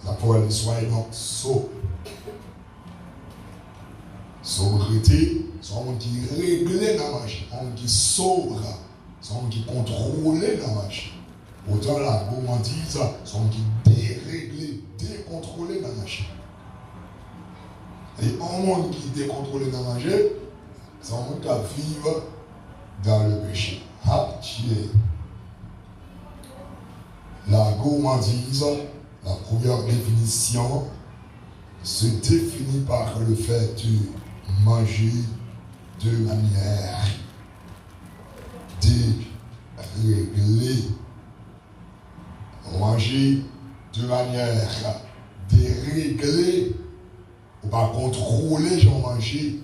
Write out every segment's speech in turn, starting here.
La parole soyez donc sobre. Sobriété, c'est un monde qui réglé dans la magie, un monde qui sobre, c'est un monde qui contrôle dans la magie. Autant la gourmandise, c'est un monde qui déréglé, décontrôlé dans la magie. Et un monde qui est décontrôlé dans la magie, c'est un monde qui vit dans le péché. La gourmandise, la première définition, se définit par le fait de manger de manière déréglée. Manger de manière déréglée. On va contrôler j'en manger.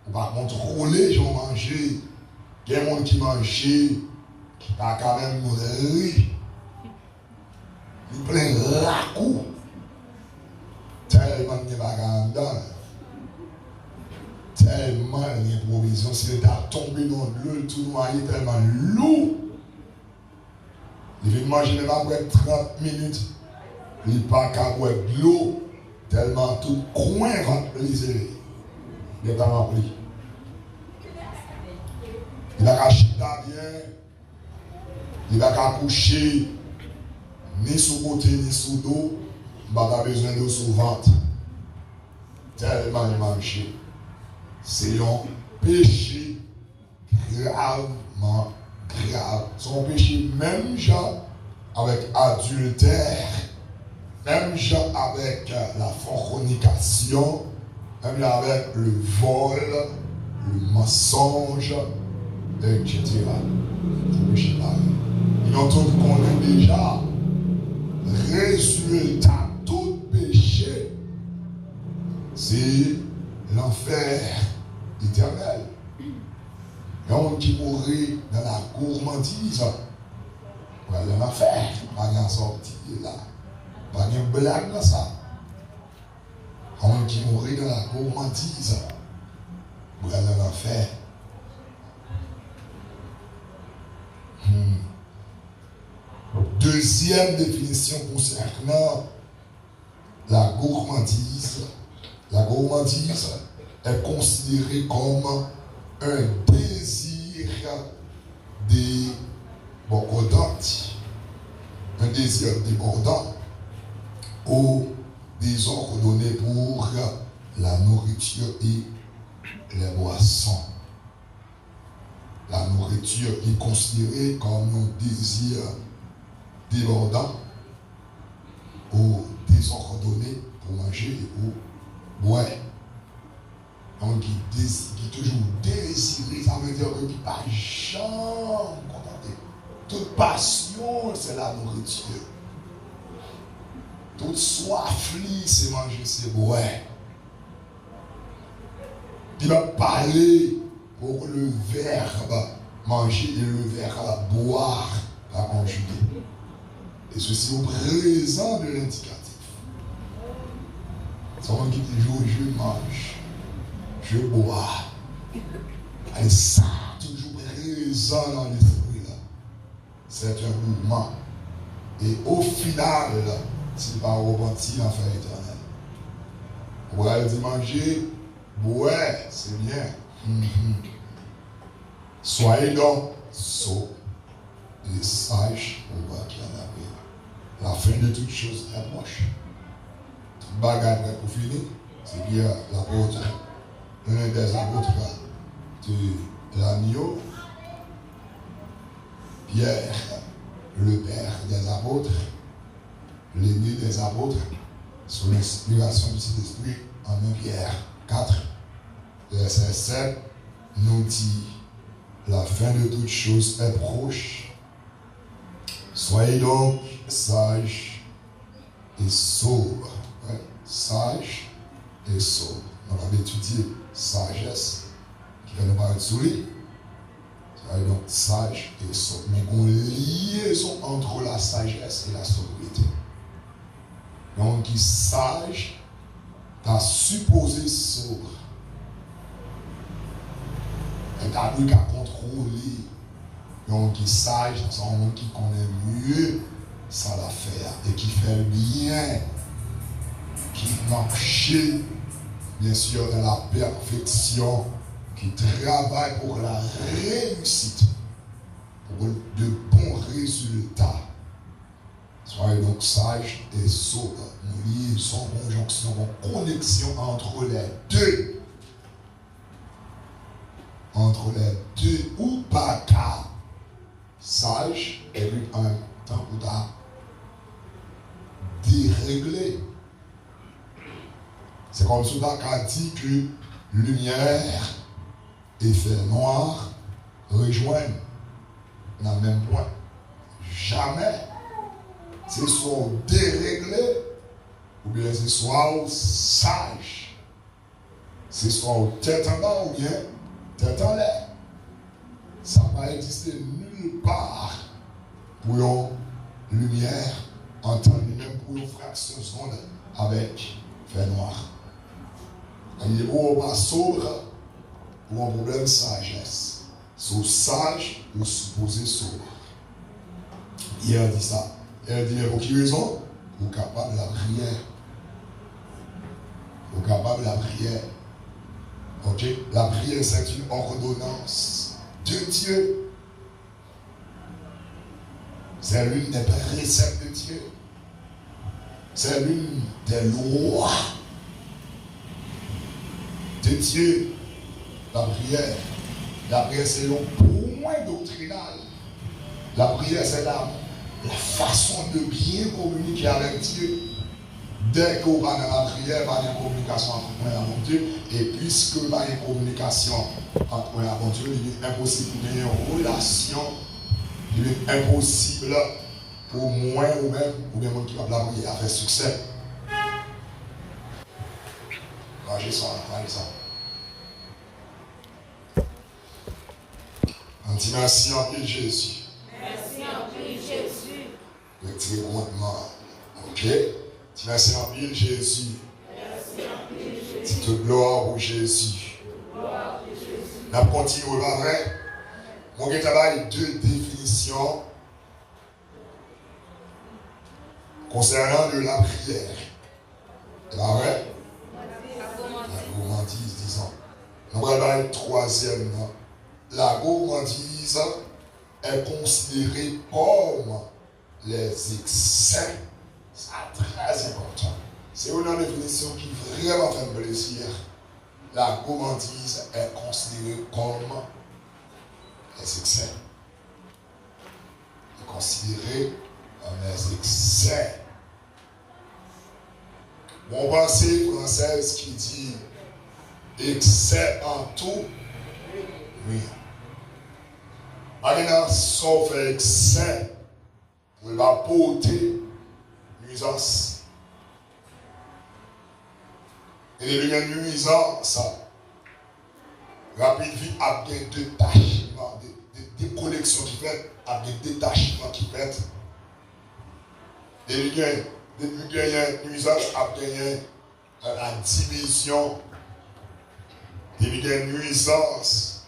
On va contrôler j'en manger. Il y a des gens qui mangent, qui n'a quand même riche. Il plein la coup. Tellement de bagages, tellement d'improvisation, c'est tombé dans l'eau, tout noyé, tellement lourd. Il vient manger même après 30 minutes, il n'est pas qu'à boire de l'eau, tellement tout coin rempli. Il est rempli. Il a qu'à chiter bien, il a qu'à coucher, ni sous côté, ni sous dos. Il n'a pas besoin de sous ventre. Tellement de manger. C'est un péché gravement grave. C'est un péché même genre avec adultère, même genre avec la fornication, même genre avec le vol, le mensonge, etc. C'est un péché grave. Ils ont tout connaît déjà. Résultat. C'est l'enfer éternel. Il y a un qui mourrait dans la gourmandise. Pour aller en enfer. Pas de sortie là. Pas de blague dans ça. Il y a un qui mourrait dans la gourmandise. Pour aller en enfer. Deuxième définition concernant la gourmandise. La gourmandise est considérée comme un désir débordant, un désir débordant ou désordonné pour la nourriture et les boissons. La nourriture est considérée comme un désir débordant ou désordonné pour manger et pour boire. Donc, qui toujours désiré, ça veut dire qu'il n'y a pas jamais contenté. Toute passion, c'est la nourriture. Toute soif, c'est manger, c'est boire. Il va parler pour le verbe manger et le verbe boire à conjuguer. Et ceci au présent de l'indicatif. C'est un qui dit je mange, je bois. Et ça, toujours présent dans l'esprit là. C'est un mouvement. Et au final, c'est pas repentir l'enfer éternel. On va dire manger, boire, c'est bien. Soyez donc sots et sages pour voir qu'il y en a rien. La fin de toute chose est proche. Toute bagarre pour finir, c'est qu'il y a l'apôtre, l'un des apôtres de l'agneau, Pierre, le père des apôtres, l'aîné des apôtres, sous l'inspiration du Saint-Esprit, en 1 Pierre 4, verset 7, nous dit la fin de toute chose est proche. Soyez donc sages et sobres. Ouais, sages et sobres. On va étudier sagesse, qui va nous parler de souris. Soyez donc sages et sobres. Mais une liaison entre la sagesse et la sobriété. Donc, qui sage, t'as supposé sobre. Et t'as plus qu'à contrôler. Donc, qui sage, c'est un monde qui connaît mieux sa l'affaire et qui fait le bien marcher, bien sûr, dans la perfection, qui travaille pour la réussite, pour de bons résultats. Soyez donc sages et sobres. Nous lions sans conjonction, en connexion entre les deux. Entre les deux, ou pas car sage et puis en même temps pour ta dérégler. C'est comme si on a dit que lumière et fait noir rejoignent dans le même point. Jamais. C'est soit déréglé ou bien c'est soit sage. C'est soit tête en bas ou bien tête en l'air. Ça ne va exister nulle part pour une lumière en temps lui-même pour une fraction de seconde avec fait noir. Il est ou pas sobre ou un problème de sagesse. Sous sage ou supposé sobre. Il a dit ça. Il dit, pour quelle raison? Vous êtes capable de la prière. Vous êtes capable de la prière. Ok? La prière, c'est une ordonnance de Dieu. C'est l'une des préceptes de Dieu. C'est l'une des lois de Dieu. La prière. La prière, c'est le point doctrinal. La prière, c'est la façon de bien communiquer avec Dieu. Dès qu'on va dans la prière, il va y avoir une communication entre moi et mon Dieu. Et puisque il y a une communication entre moi et mon Dieu, il est impossible de une relation. Il est impossible pour moi ou même pour les gens qui vont la prière à faire succès. Rangez ça, rangez ça. On dit merci en Christ Jésus. Merci en Christ Jésus. Retirez grandement. Ok? Merci en Christ Jésus. Merci en Christ Jésus. Dites gloire au Jésus. Gloire au Jésus. On continue le vrai. Mon gars travaille deux définitions concernant de la prière. C'est pas vrai? La gourmandise, disons. On va avoir une troisième. La gourmandise est considérée comme les excès. C'est très important. C'est une définition qui vraiment fait plaisir. La gourmandise est considérée comme les excès. Elle est considérée comme les excès. Mon pensée française qui dit excès en tout, oui. Maintenant, sauf excès, pour la porter nuisance. Et il y a une nuisance rapide vie avec des détachements, des connexions qui fait, avec des détachements qui fait. Et il y a une nuisance avec la division. Il y a une nuisance.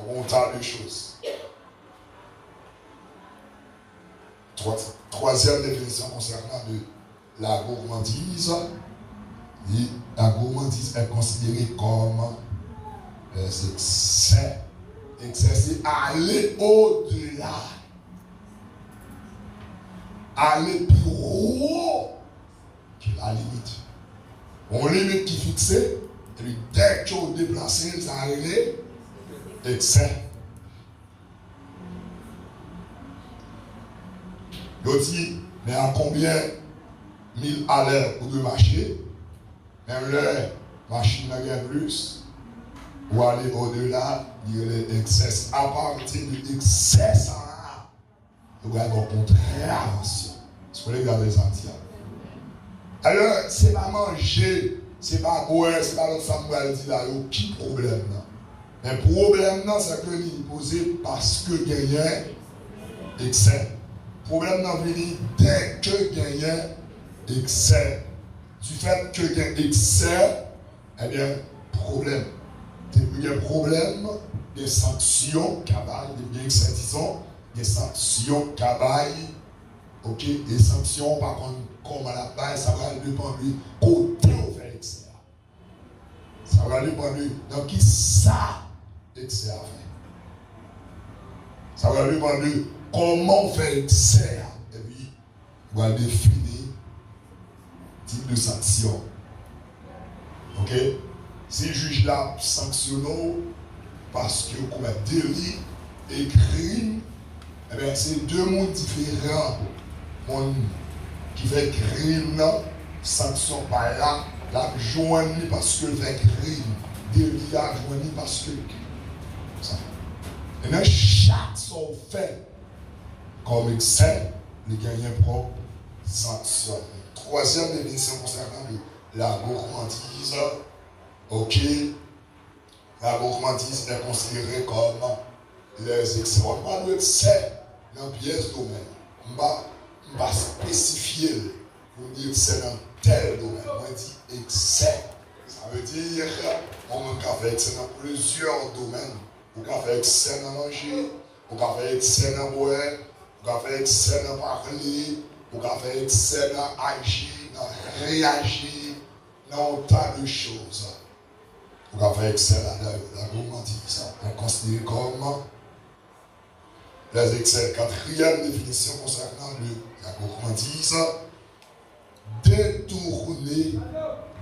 On tas de choses. Troisième définition concernant de la gourmandise. La gourmandise est considérée comme les excès. Excès, c'est aller au-delà. Aller plus haut que la limite. On limite qui est fixée, et puis dès que tu déplaces, ça arrive. Excès. Il dit, mais à combien 1000 à l'heure pour de marcher, même l'heure, machine n'a rien plus, ou aller au-delà, il y a l'excès. À partir de l'excès, ça, il y a une contravention. Si vous regardez les entiers. Alors, c'est pas manger, c'est pas boire, c'est pas l'autre Samuel dit là, qui problème là? Mais le problème, c'est que il est posé parce que il y a excès. Le problème, vient dès que il y a excès. Du fait que il y a excès, eh bien, problème. Il y a un problème des sanctions, cabal, des excès, disons, des sanctions, cabal, ok, des sanctions, par contre, comme à la base, ça va dépendre du côté va dépendre de dans qui ça excès a fait. Ça va dépendre de comment on fait excès. Et puis, on va définir le type de sanction. Ok? Si le juge là sanctionne parce que vous commettez délit et crime, eh bien, c'est deux mondes différents. Monde qui fait crime, là, sanction par là, la joigne parce que fait crime, délit la joigne parce que ça. Et dans chaque son fait comme excès, il gagne un propre sanction. Troisième définition concernant la gourmandise. Ok, la gourmandise est considérée comme les excès. On parle d'excès dans pièce domaine. On va spécifier pour dire excès dans tel domaine. On dit excès. Ça veut dire qu'on peut faire excès dans plusieurs domaines. On peut faire excès dans manger, on peut faire excès dans boire, on peut faire excès dans parler, on peut faire excès dans agir, dans réagir, dans un tas de choses. On peut faire excès la gourmandise. On considère comme les excès. Quatrième définition concernant la gourmandise, détourner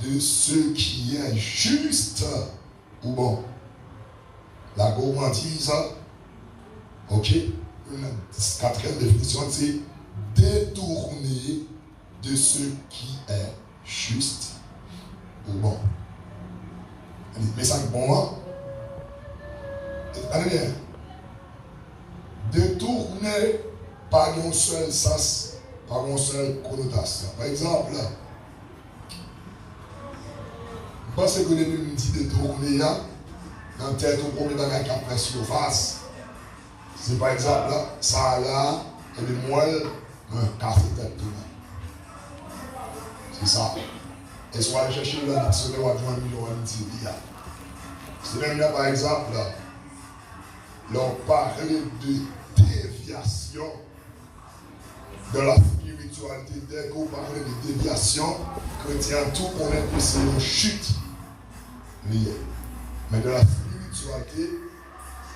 de ce qui est juste ou bon. La gourmandise, ok, une quatrième définition, c'est détourner de ce qui est juste ou bon. Mais ça est bon, allez bien. Détourner par un seul sens, par une seule connotation. Par exemple, je pense que vous avez dit détourner là, dans tête au premier bagage qui a pris surface. C'est par exemple là, ça là, et le moelle, un café tête tout. C'est ça. Et soit aller chercher le dictionnaire ou à joindre un million. C'est même là, par exemple, l'on parle de déviation de la spiritualité. Dès qu'on parle de déviation, chrétien tout connaît que c'est une chute liée. Mais de la spiritualité,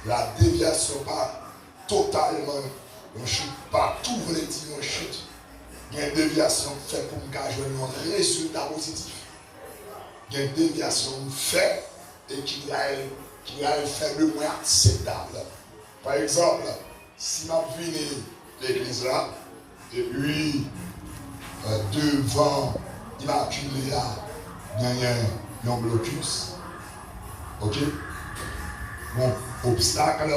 la déviation pas totalement une chute, pas tout veut dire une chute. Il y a une déviation faite pour nous jouer un résultat positif. Il y a une déviation faite et qui a un faible moins acceptable. Par exemple, si je viens l'église là, et puis devant l'immaculé là, il y a un blocus. Ok? Bon, obstacle,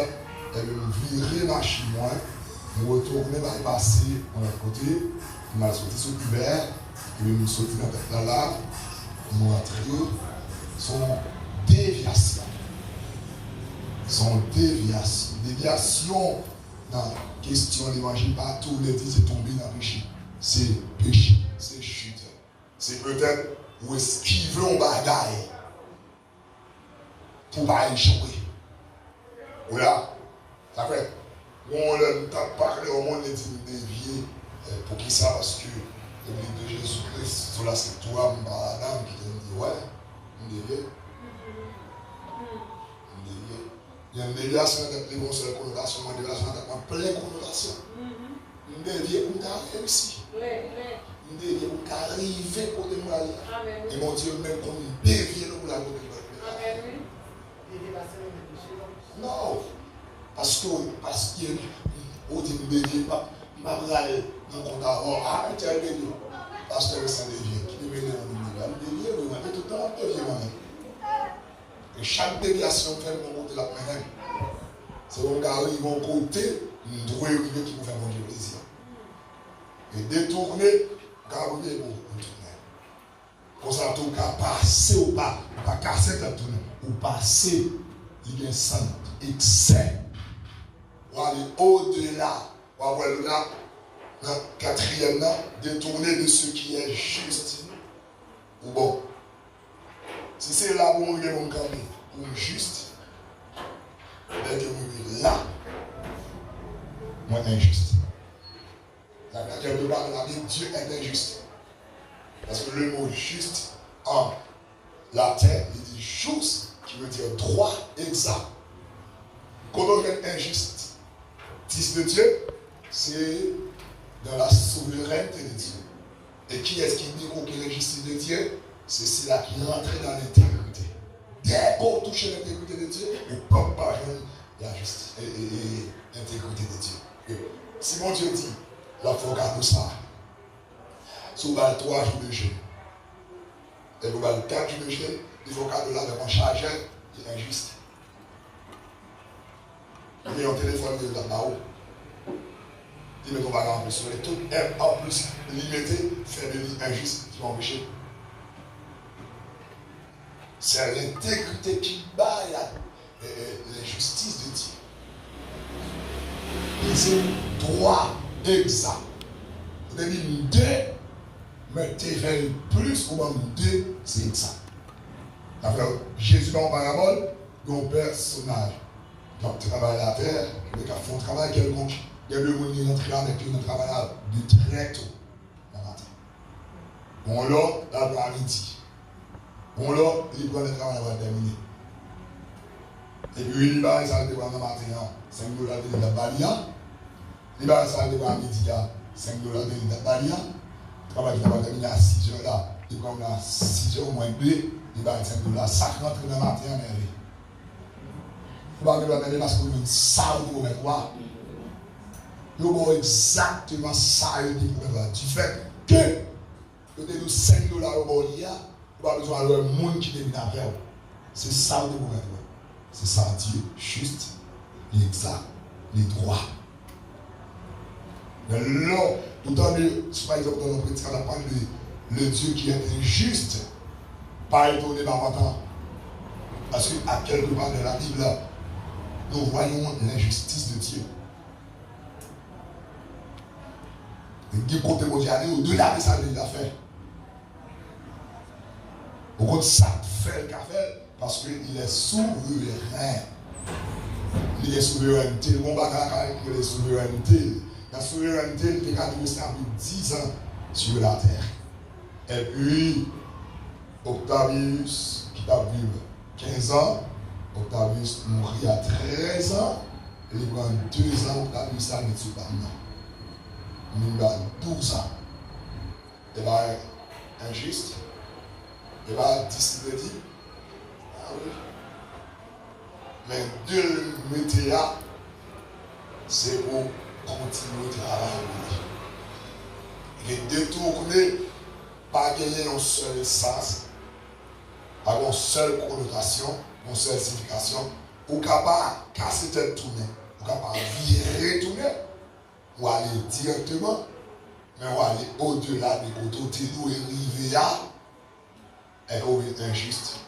elle me virer ma chinois, me retourner, me passer de l'autre côté, je me sauter sur le couvert, et me sauter dans la lave, me rentrer, son déviation. Son déviation. Déviation dans la question de l'évangile, pas tous les dits, c'est tomber dans le péché. C'est péché, c'est chute. C'est peut-être ou esquiver un bagaille pour ne pas échouer. Voilà. Ça fait, on t'a parlé au monde des déviés pour qui ça, parce que l'église de Jésus-Christ, sur la scripture, madame qui te dit, ouais, on dévié. Il y a une déviation avec une seule connotation, une déviation avec plein connotation. Une dévié pour nous réussir. Une dévié pour arriver pour nous aller. Et mon Dieu, même comme une dévié pour la gloire. Non. Parce qu'on dit une dévié, pas aller dans le compte avant. Ah, tu as dévié. Parce que c'est un dévié. Qui est venu dans le dévié, on a tout le temps un dévié moi-même. Et chaque déviation fait mon côté la même. C'est donc arrive au côté, nous devons arriver qui nous fait manger plaisir. Et détourner, garder pour tourner. Pour ça, tout cas, passer ou pas casser ta tourner. Ou passer, il y a un sang, excès. Ou aller au-delà. Ou aller là, dans le quatrième là, détourner de ce qui est juste. Ou bon. Si c'est là où on est mon camp, ou juste, dès que vous êtes là, moi injuste. Quelque part dans la Bible, Dieu est injuste. Parce que le mot juste en la terre, il dit juste, qui veut dire droit, exact. Quand on est injuste, de Dieu, c'est dans la souveraineté de Dieu. Et qui est-ce qui dit qu'on est la justice de Dieu? C'est celui-là qui rentre dans l'intégrité. Dès qu'on touche l'intégrité de Dieu, on ne peut pas joindre la justice et l'intégrité de Dieu. Et si mon Dieu dit, là, il faut regarder ça. Si vous avez 3 jours de jeûne, et vous avez 4 jours de jeûne, il faut regarder là avec un chargeur qui est injuste. Il y a un téléphone de là-haut. Il met ton bagage en plus sur les tout M en plus limité, faire des lignes injustes qui vont empêcher. C'est l'intégrité qui bat l'injustice de Dieu. Et c'est droit exact. Vous avez dit 2, mais tu fais plus ou moins 2, c'est exact. Alors, Jésus dans la parabole, il y a un personnage. Donc, tu travailles la terre, les gars font un travail quelconque. Il y a deux gens qui rentrent avec eux dans le travail de très tôt le matin. Bon, là, là, à midi. Bon, là, il prend le travail avant de terminer. Et puis, il va aller le matin, 5 $, de la balia. Il va aller à midi, 5 $ de la balia. Le travail va terminer à 6 h là. Il prend à 6 h moins 2, il va aller 5 $. Ça rentre dans le matin en merveille. Il va aller parce qu'on a une salle pour mettre quoi. Nous avons exactement ça du fait que nous avons 5 $ au bord de l'IA, nous avons besoin de monde qui devient après. C'est ça le gouvernement. C'est ça Dieu, juste, l'exact, les droits. Mais là, tout en mieux, par exemple, dans notre prédication, on parle de le Dieu qui est injuste, pas étonné par maintenant. Parce qu'à quelque part de la Bible, nous voyons l'injustice de Dieu. Il côté au-delà de ça, il a fait. Au contraire, ça fait le café parce qu'il est souverain. Il est souverain. Tellement bagaille qu'il est souverain. La souveraineté, il a duré 10 ans sur la terre. Et puis, Octavius, qui a vécu 15 ans, Octavius mourit à 13 ans, il prend 2 ans, Octavius a mis sur le banc. Il a 12 ans. Il va être injuste. Il va être discipliné. Ah oui. Mais 2 métiers, c'est pour continuer le travail. Il est détourné, pas gagner un seul sens, pas une seule connotation, une seule signification. Ou capable de casser tête tourner, ou capable de virer tourner. Ou aller directement, mais ou aller au-delà des côtés où il est injuste.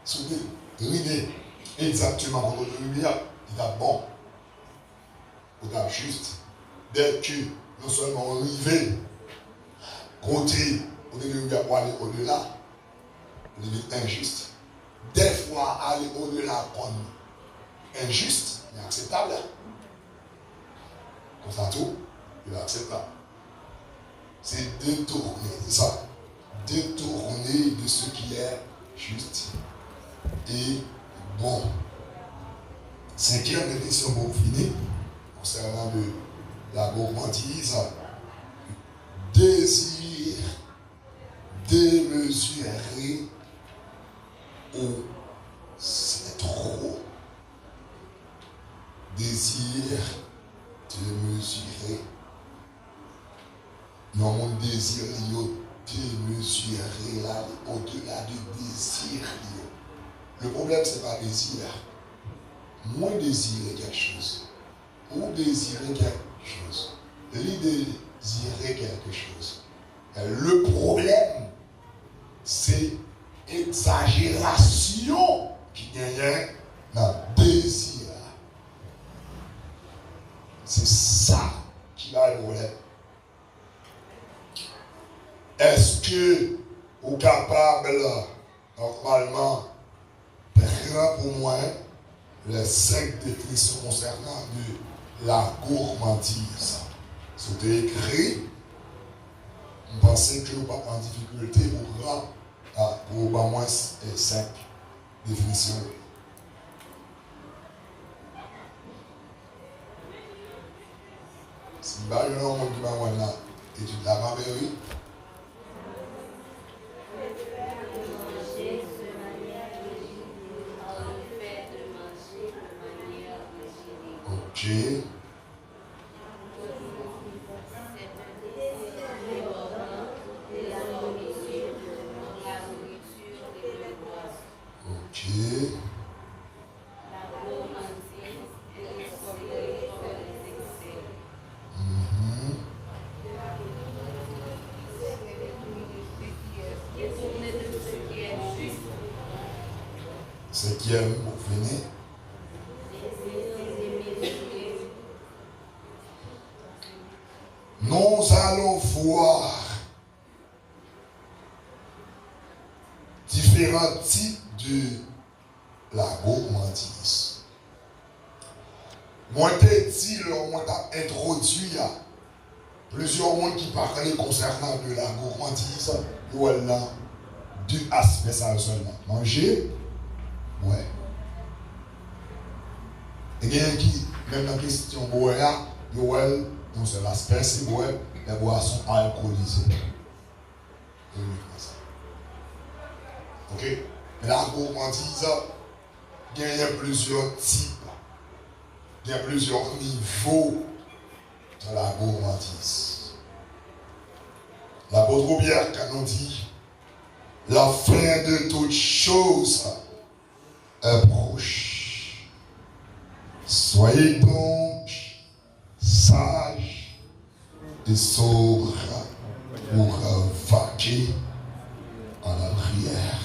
Souvenez, l'idée exactement contre le lumière, il est bon, il est juste. Dès que non seulement on arrive, côté où il est pour aller au-delà, il est injuste. Des fois, aller au-delà comme injuste, inacceptable. Comme ça tout, il accepte pas. C'est détourner, c'est ça. Détourner de ce qui est juste et bon. 5e définition pour finir, concernant la gourmandise. Désir démesuré ou c'est trop. Désir démesuré. Non, mon désir est démesuré là, au-delà du désir. Le problème, ce n'est pas désir. Moi, désirer quelque chose. Ou désirer quelque chose. L'idée désirer quelque chose. Le problème, c'est exagération qui gagne dans le désir. C'est ça qui a le problème. Est-ce que vous êtes capable, normalement, de prendre pour moi les 5 définitions concernant de la gourmandise? C'était écrit. Vous pensez que vous n'êtes pas en difficulté pour prendre Pour au moins 5 définitions. Si vous avez un monde qui va voir là, étude la barberie. Ok. Cinquième, vous venez. Nous allons voir différents types de la gourmandise. Moi, je t'ai dit, on t'a introduit à plusieurs mondes qui parlaient concernant de la gourmandise. Voilà, deux aspects ça seulement. Manger, ouais. Et il y a qui, même dans la question boire, un seul aspect, c'est boire les boissons alcoolisées. Ok? Mais la gourmandise, il y a plusieurs types, il y a plusieurs niveaux de la gourmandise. L'apôtre Pierre, quand on dit, la fin de toutes choses est proche. Soyez donc sages et sobres pour vaquer à la prière.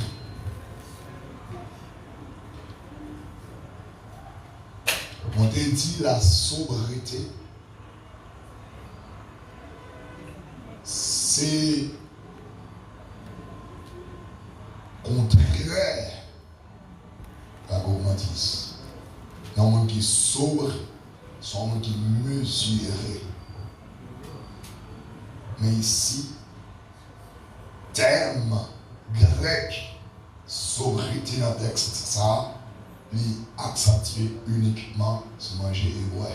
On t'a dit la sobriété, c'est contraire à la gourmandise. Il y a un monde qui est sobre, c'est un monde qui est mesuré. Mais ici, terme grec, sobriété dans le texte, ça, il accentue uniquement se manger et boire.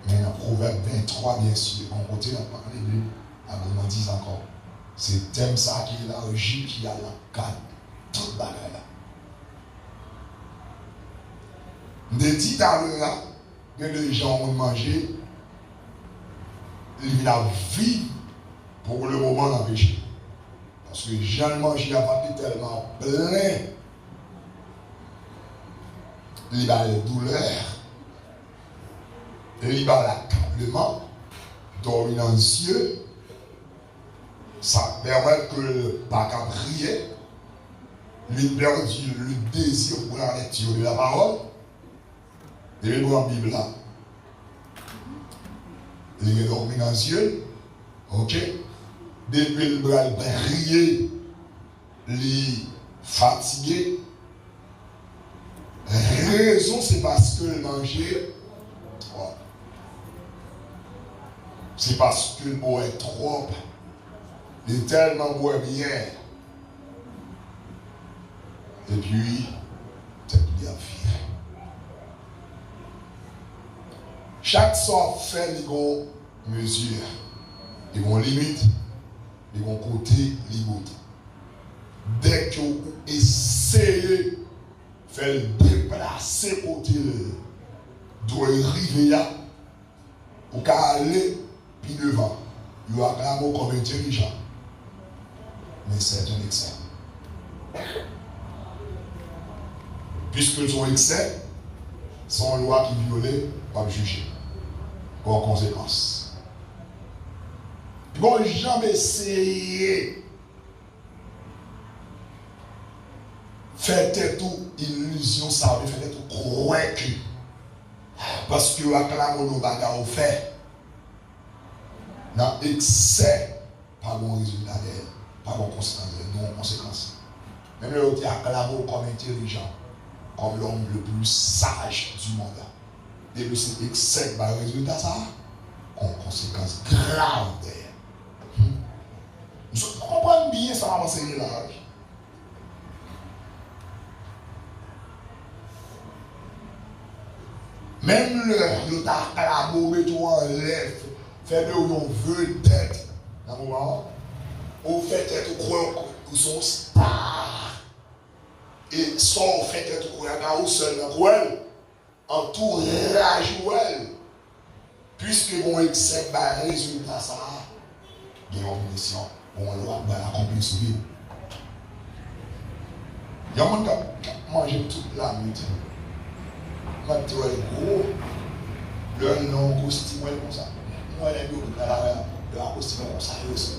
Mais dans Proverbe 23, bien sûr, on continue à parler de la gourmandise encore. C'est le thème ça qui est la régie qui a la cadre, toute bagarre là. On a dit dans le là, que les gens ont mangé, il a vie pour le moment dans le péché. Parce que les gens mangent, il a pas tellement plein. Il a la douleur, il a l'accablement, dormir dans les yeux, ça permet que le pas qu'à prier, lui perdit le désir pour la lecture de la parole, et il prend la Bible là. Il est dormi dans les yeux, ok? Depuis le bras prier, il est fatigué. Raison, c'est parce que le manger, c'est parce que le bois est trop, il est tellement boit bien. Et puis, c'est bien fait. Chaque sort fait les gros mesures, les gros limites, les gros côtés, les limites. Dès que vous essayez fait le déplacer côté doit arriver là pour aller puis devant. Il a clairement comme intelligent. Mais c'est un excès. Puisque son excès, son loi qui violait, pas juger. En conséquence. Ils n'ont jamais essayé faites tout illusion, ça veut faire tout convaincu. Parce que la clame nos bagarres fait. Dans excès, pas bon résultat d'elle, pas bon conséquence, non conséquence. Même le qui acclame comme intelligent, comme l'homme le plus sage du monde. Et le c'est excès, bah résultat ça, en conséquence grave d'elle. Nous comprenons enseigner la vie. Même le taclamo, met tout en l'air, fait de on veut tête. Dans le moment, on fait tête au coin, où sont stars. Et soit on fait tête au coin, quand on seul dans le coin, entourage ou elle. Puisque mon excès va résultat ça, il y a une mission, on doit l'accomplir sur lui. Il y a un monde qui a mangé toute la nuit. Quand tu es gros, le nom costume comme ça. Moi, je suis dans la costume comme ça aussi.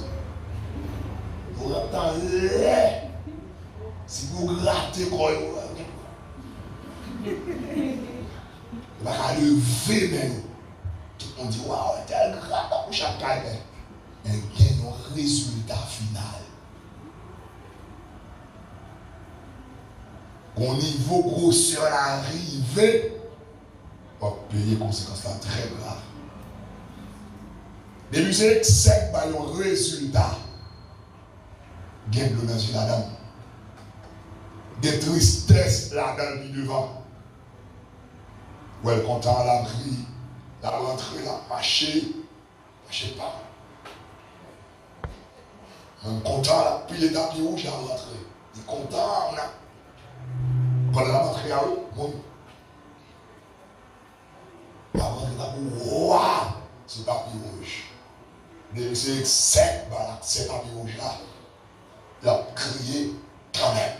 Vous entendez? Si vous grattez quoi, vous va lever même. Tout le monde dit, waouh, tel gratte pour chaque caille. Mais il y a un résultat final. Au niveau grosseur arrivé, on va payer les conséquences là très graves. Des musiques secs par un résultat. Gain de dans la dame. Des tristesses là-dedans puis devant. Ou elle content la brille, la rentrée, la marcher pas. On content la puis les tapis rouges la rentrée. Il est content, on a. Quand la rentrée à eux, bon. La rentrée, waouh, c'est tapis rouge. Mais c'est sec, c'est tapis rouge là. Il a crié quand même.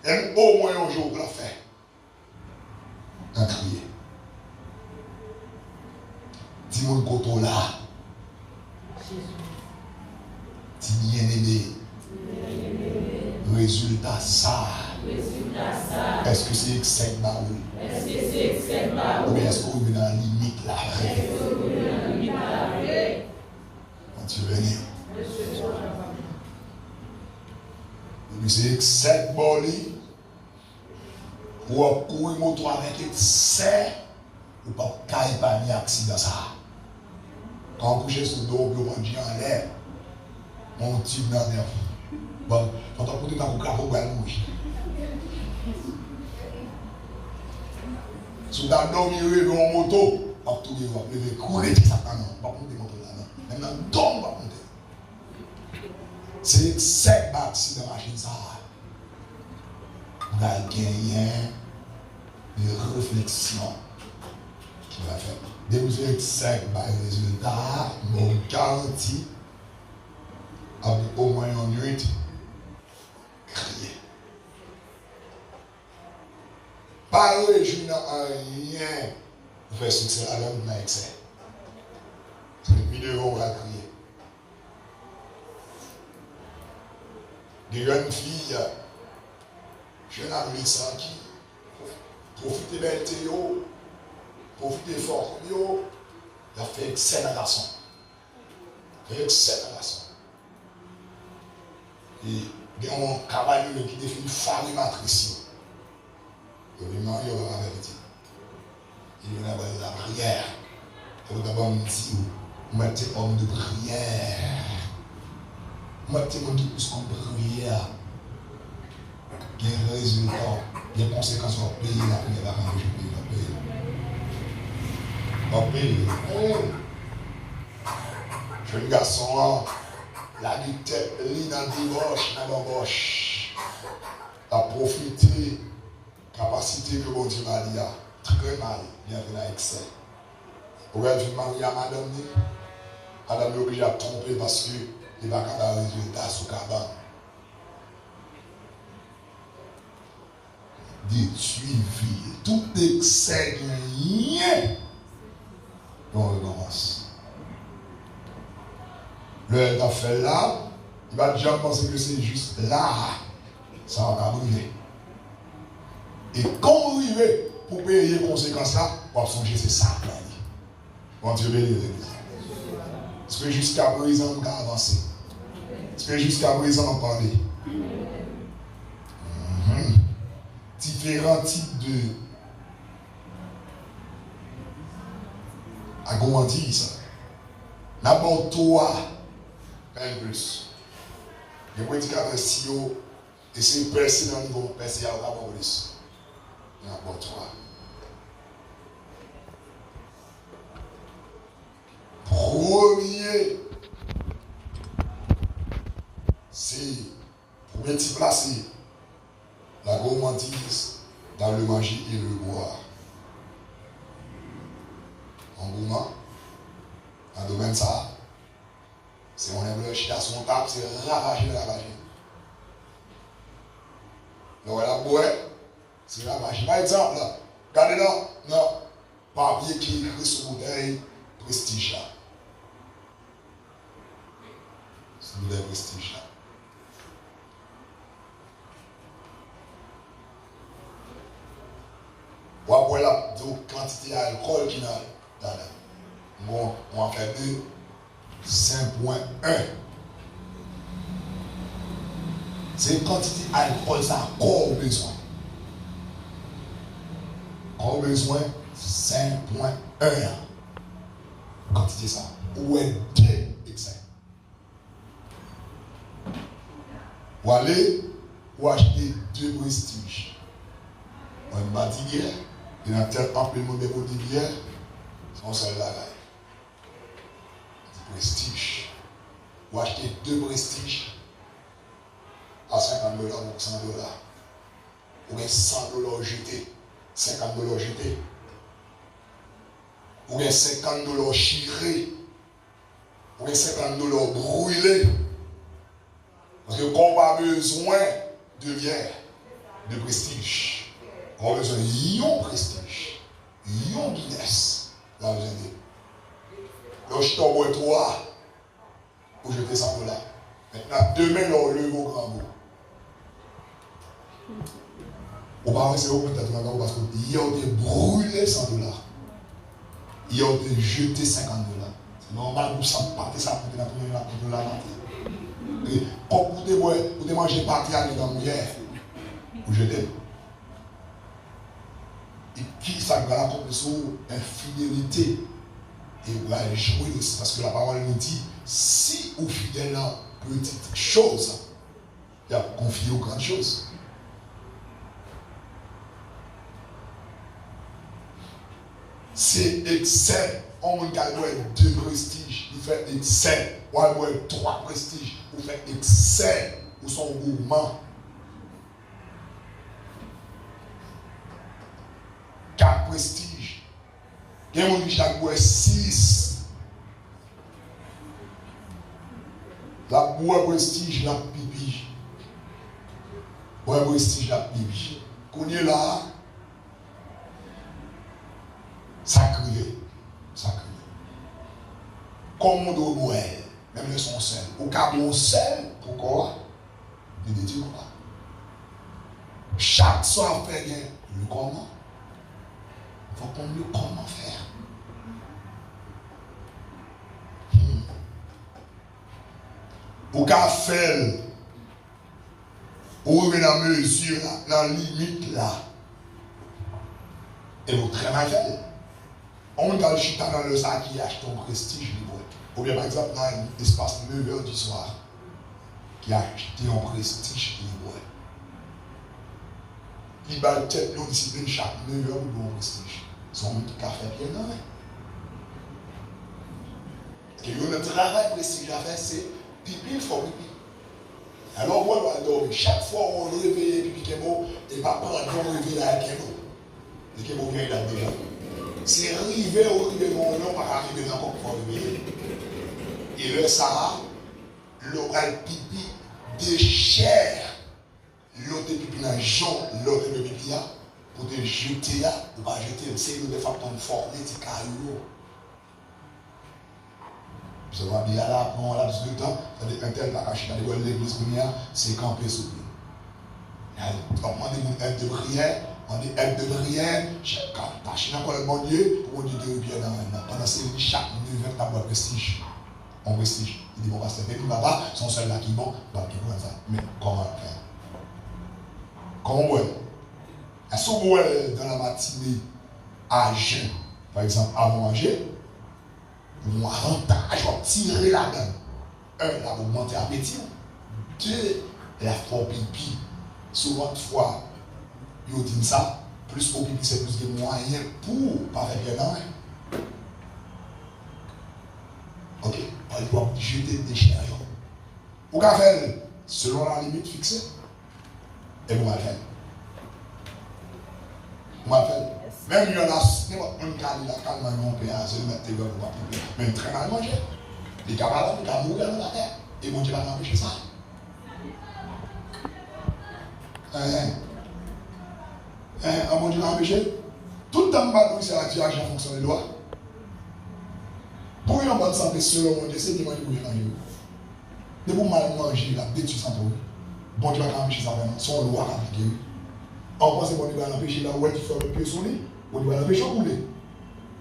Et au moins un jour, il l'a fait. Il a crié. Dis-moi le coton là. Dis bien aimé. Résultat ça. Est-ce que c'est excès de ou bien est-ce qu'on est dans la limite là? Quand tu venais. Et c'est excès de boli. Ou à courir moto avec excès. Ou pas caille pas ni accident ça. Quand on couche sur le dos, on dit en l'air. Mon type dans l'air. Bon, quand on couche dans le capot, on va mourir. Si tu as dormi en moto, on va tout lever, courir, ça pas non. On va monter moto là. Maintenant, on va monter. C'est excès d'accident machine ça. On a gagné une réflexion qui va faire. Dès que vous êtes sec par les résultats, mon garantie, avec au moins une nuit, crier. Pas réjouir en rien, vous faites succès à l'homme dans l'excès. C'est une vidéo, on va crier. Des jeunes filles, jeunes adolescents qui profitent de belles théo, profitent des forces, ils ont fait excès dans la garçon. Fait excès dans la garçon. Et il y a un cavalier qui définit femme matrice. Il y a un mari, il y a la vérité. Il y a la prière. Il y a d'abord me dit, mettez homme de prière. Mettez homme de plus en prière. Il y a un résultat, il y a des conséquences sur le pays, la prière, je paye le pays. Le pays. Jeune garçon, la tête, lit dans le divorce, dans l'embauche. A profité capacité que bon Dieu m'a dit, très mal, bien fait dans l'excès. Pourquoi je marie à madame, madame est obligée à tromper parce que il va pas avoir résultat sous cabane. Dit suivi, tout excès rien. On recommence. Le temps fait là, il va déjà penser que c'est juste là. Ça va arriver. Et quand on arrive pour payer les conséquences là, on va songer c'est ça. Bon Dieu bénisse l'église. Est-ce que jusqu'à présent on a avancé? Est-ce que jusqu'à présent on a parlé? Différents types de. À comment dire ça? D'abord, toi, un plus. Les prédicateurs, si vous essayez de percer dans le niveau, percer à la police. Il y a un bon toi. Premier, c'est pour petit placer la gourmandise dans le manger et le boire. En gourmand, dans le domaine ça, c'est on aime le chien à son table, c'est ravager. Donc la boire, c'est ravager. Par exemple, regardez là, non, papier qui est écrit sur bouteille, prestige là. C'est bouteille prestige là. Ou après la quantité d'alcool qui n'a dans là. Bon, on va faire 5.1. C'est une quantité d'alcool, ça a encore besoin. Encore besoin 5.1. Quantité ça. Ou est 2 excès. Ou aller, ou acheter 2 prestiges. On va dire, il y a tel employement de bière, c'est un seul bagaille. Du prestige. Ou acheter 2 prestiges à $50 ou $100. Ou bien $100 jetés, $50 jetés. Ou bien $50 chirés. Ou bien $50 brûlés. Parce qu'on n'a pas besoin de bière, de prestige. On a besoin de prestige, de Guinness. Là, vous avez donc, je t'envoie 3 pour jeter $100. Maintenant, demain, on lève au grand bout. On va rester au contact parce qu'il a été brûlé $100. Il a été jeté $50. C'est normal pour ça, partir ça pour la première la quand vous mangez partir à dans la hier, vous jetez. Et qui ça va accomplir sur infidélité et vous allez jouer aussi parce que la parole nous dit si vous fidèle à petite chose, il y a confié aux grandes choses. C'est excès. On a 2 prestiges, il fait excès. On a 3 prestiges, il fait excès. Ou son gourmand. 4 prestiges. Il y a qui chaque 6. La boue prestige, la pipi. Boue prestige, la pipi. Qu'on est là, sacré. Comme on doit boire, même le son sel. Au cas où on sel, pourquoi? Il dit quoi? Chaque soir fait bien le comment. Il faut qu'on le comment faire. Au cas faire, on remet la mesure, la limite là. Et vous très mal fait. On a le chita dans le sac qui achète ton prestige libre. Ou bien par exemple, dans un espace 9h du soir, qui a acheté un prestige libre. Il va peut-être nous discipline chaque 9h pour un prestige. Son café bien non. Et le travail prestige à faire, c'est pipi, il faut pipi. Alors moi, on va dormir. Chaque fois on réveille pipi kémo, et papa on réveille la kémo. Le kémo vient là déjà. C'est arrivé au rive mon nom, pas arriver encore pour réveiller. Et le Sahara, l'oral pipi de chair. L'autre pipi dans le jaune, l'autre pipi là, pour te jeter là, ou pas jeter, c'est une des femmes qui ont formé des cailloux. Vous avez bien là, pendant un laps de temps, un tel la caché dans l'église première, c'est campé sous lui. On demande une aide de prière, on dit aide de prière, chaque tâche dans le bon Dieu, pour Dieu de bien dans pendant ces chaque 9 heures, tu as prestige. On prestige. Il dit, bon, pasteur, et puis là-bas, son seul là qui bon, bah, qui bon, ça. Mais comment faire? Comment ouais? Est-ce que vous dans la matinée, à jeun, par exemple, avant manger, mon avantage, on va tirer la dent. Là, vous montez appétit. de la foi pipi. Souvent, fois, ils disent ça, plus au pipi, c'est plus de moyens pour pas faire bien dans. Ok, on doit jeter des déchets. Vous pouvez faire selon la limite fixée. Et vous allez faire. Vous allez faire. Même il y en a, un candidat, quand on peut c'est le mettre tes gars pour pas couper. Mais très mal mangé. Les camarades, ils vont mourir dans la terre. Et bon Dieu va empêcher ça. Bon Dieu va empêcher. Tout le temps, c'est la tirage en fonction des lois. Pour une bonne santé, selon mon Dieu, c'est des moyens pour y manger. De vous mal manger, la détruire sans trouver. Bon Dieu va empêcher ça vraiment. Son loi va appliquer. En pense que bon Dieu va empêcher là où il fait le pied sur lui. Bon Dieu va l'empêcher de rouler.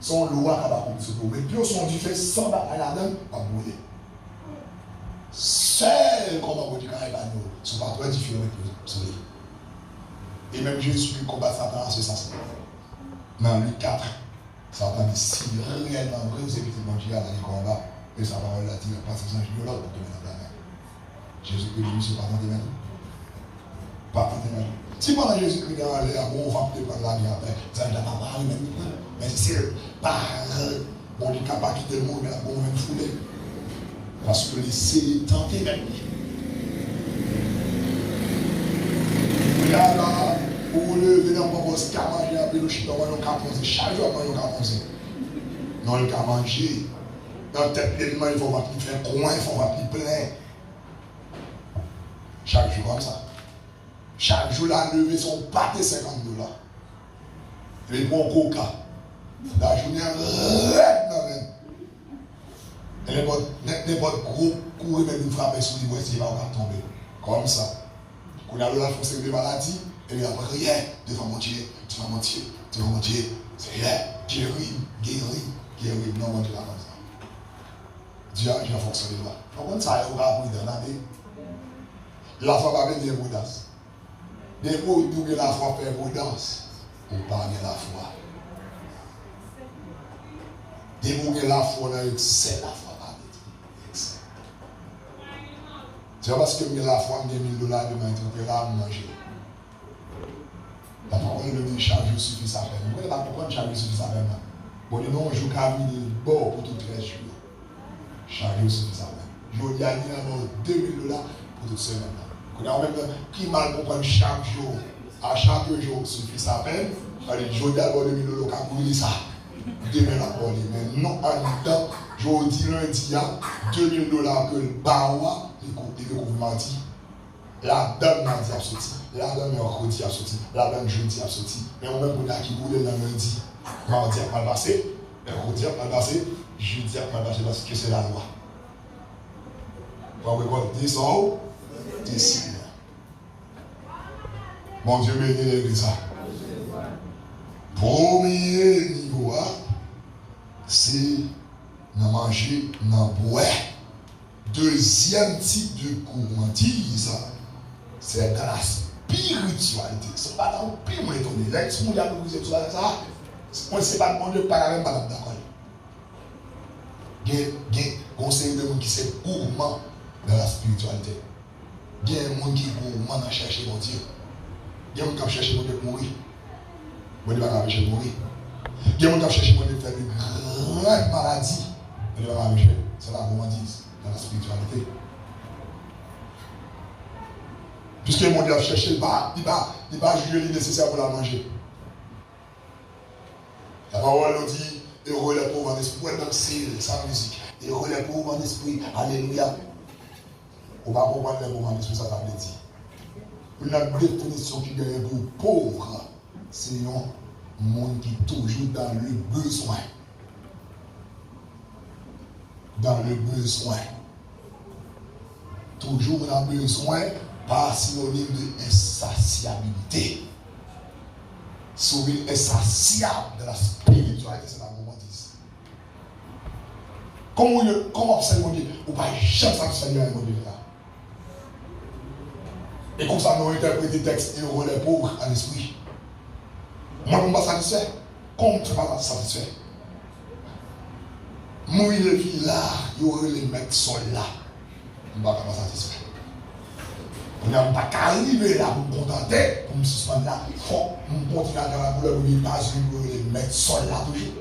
Son loi va pas sur lui. Mais puis son Dieu fait sans bataille là-dedans, va rouler. Seul comment bon Dieu quand il va nous, sont pas très différents avec le soleil. Et même Jésus combat Satan à ce sens. Dans Luc 4, Satan dit si réellement vrai, vous évitez de manger dans les combats, et sa parole a dit, pas de sang violent pour tomber dans la mer. Jésus-Christ dit, monsieur, pas tenter maintenant. Pas tenter maintenant. Si pendant Jésus-Christ est en l'air, bon, on va peut-être prendre la vie après, ça ne va pas parler même. Mais c'est par bon, il n'est capable de quitter le monde, mais la bon, on va me fouler. Parce que laisser tenter même. Regarde là, pour le venir en propose qu'à manger un peu de chute, on va manger chaque jour, on va manger. Non, il va manger. Dans la tête, il faut voir qu'il fait un coin, il faut voir qu'il plein. Chaque jour comme ça. Chaque jour, la levée son pâté $50. Les bons coca. La journée, raide dans même. N'importe gros coup, même une frappe sur les voici, il va tomber. Comme ça. Quand on a la force de maladie, et il a rien devant mon Dieu, tu vas mentir, tu vas mentir. C'est rien. Guéri. Non, mon Dieu, là, comme ça. Dieu a fonctionné là. Comment ça, il va vous donner? La foi va venir prudence. Des mots où la foi fait prudence, on parle de la foi. Des mots où la foi, c'est la foi. C'est parce que la foi, j'ai $1000 de ma là, manger. La parole de Dieu, chaque jour suffit sa peine. Vous ne pouvez pas comprendre chaque jour suffit sa peine. Bon, il y a un jour qui a mis le bord pour tout 13 jours. Chaque jour suffit sa peine. Je dis à $2000 pour toute semaine. Quand on a même qui mal comprendre chaque jour, à chaque jour suffit sa peine. Je dis à $2000 qui a ça. Demain la parole. Mais non, en même temps, je dis lundi, $2000 que le baroua, il veut qu'on vous mentit. La dame mardi a sorti, la dame mercredi a sorti, la dame jeudi a sorti. Mais on même pour qui voulait le lundi, mardi a mal passé, mercredi a mal passé, jeudi a mal passé parce que c'est la loi. On va regarder descend, descend. Mon Dieu bénit l'église. Premier niveau, c'est de manger, de boire. Deuxième type de gourmandise, c'est dans la spiritualité. Ce n'est pas dans le pire, mais étonné. Là, si vous avez tout ça, on ne sait pas demander par la même madame d'accord. Il y a un conseil de monde qui est gourmand dans la spiritualité. Il y a un monde qui est gourmand dans chercher mon Dieu. Il y a un monde qui cherche mon Dieu pour mourir. Mon Dieu va chercher mourir. Il y a un monde qui cherche mon Dieu pour faire de grandes maladies. Mon Dieu va chercher. C'est la gourmandise. Dans la spiritualité. Puisque mon Dieu a cherché, il va juger les nécessaires pour la manger. La parole nous dit, heureux les pauvres en esprit, même si sans musique, heureux les pauvres en esprit, alléluia. On va comprendre les pauvres en esprit, ça t'a dit. Une définition qui gagne pour pauvre, c'est un monde qui est toujours dans le besoin. Dans le besoin. Toujours dans le besoin, pas synonyme d'insatiabilité. Souvent insatiable de la spiritualité, c'est la gourmandise. Comment observer mon Dieu? On ne va jamais satisfaire mon Dieu là. Et comme ça, nous interprétons le texte, heureux les pauvres en esprit. Moi, je ne suis pas satisfait. Comment tu ne vas pas satisfait? Moi, il est là, il y aurait les mecs qui sont là. Je ne suis pas satisfait. On n'a pas qu'arriver là pour me contenter, pour me suspendre là. Il faut me continuer à la couleur de l'états-unis pour les mettre sol là toujours.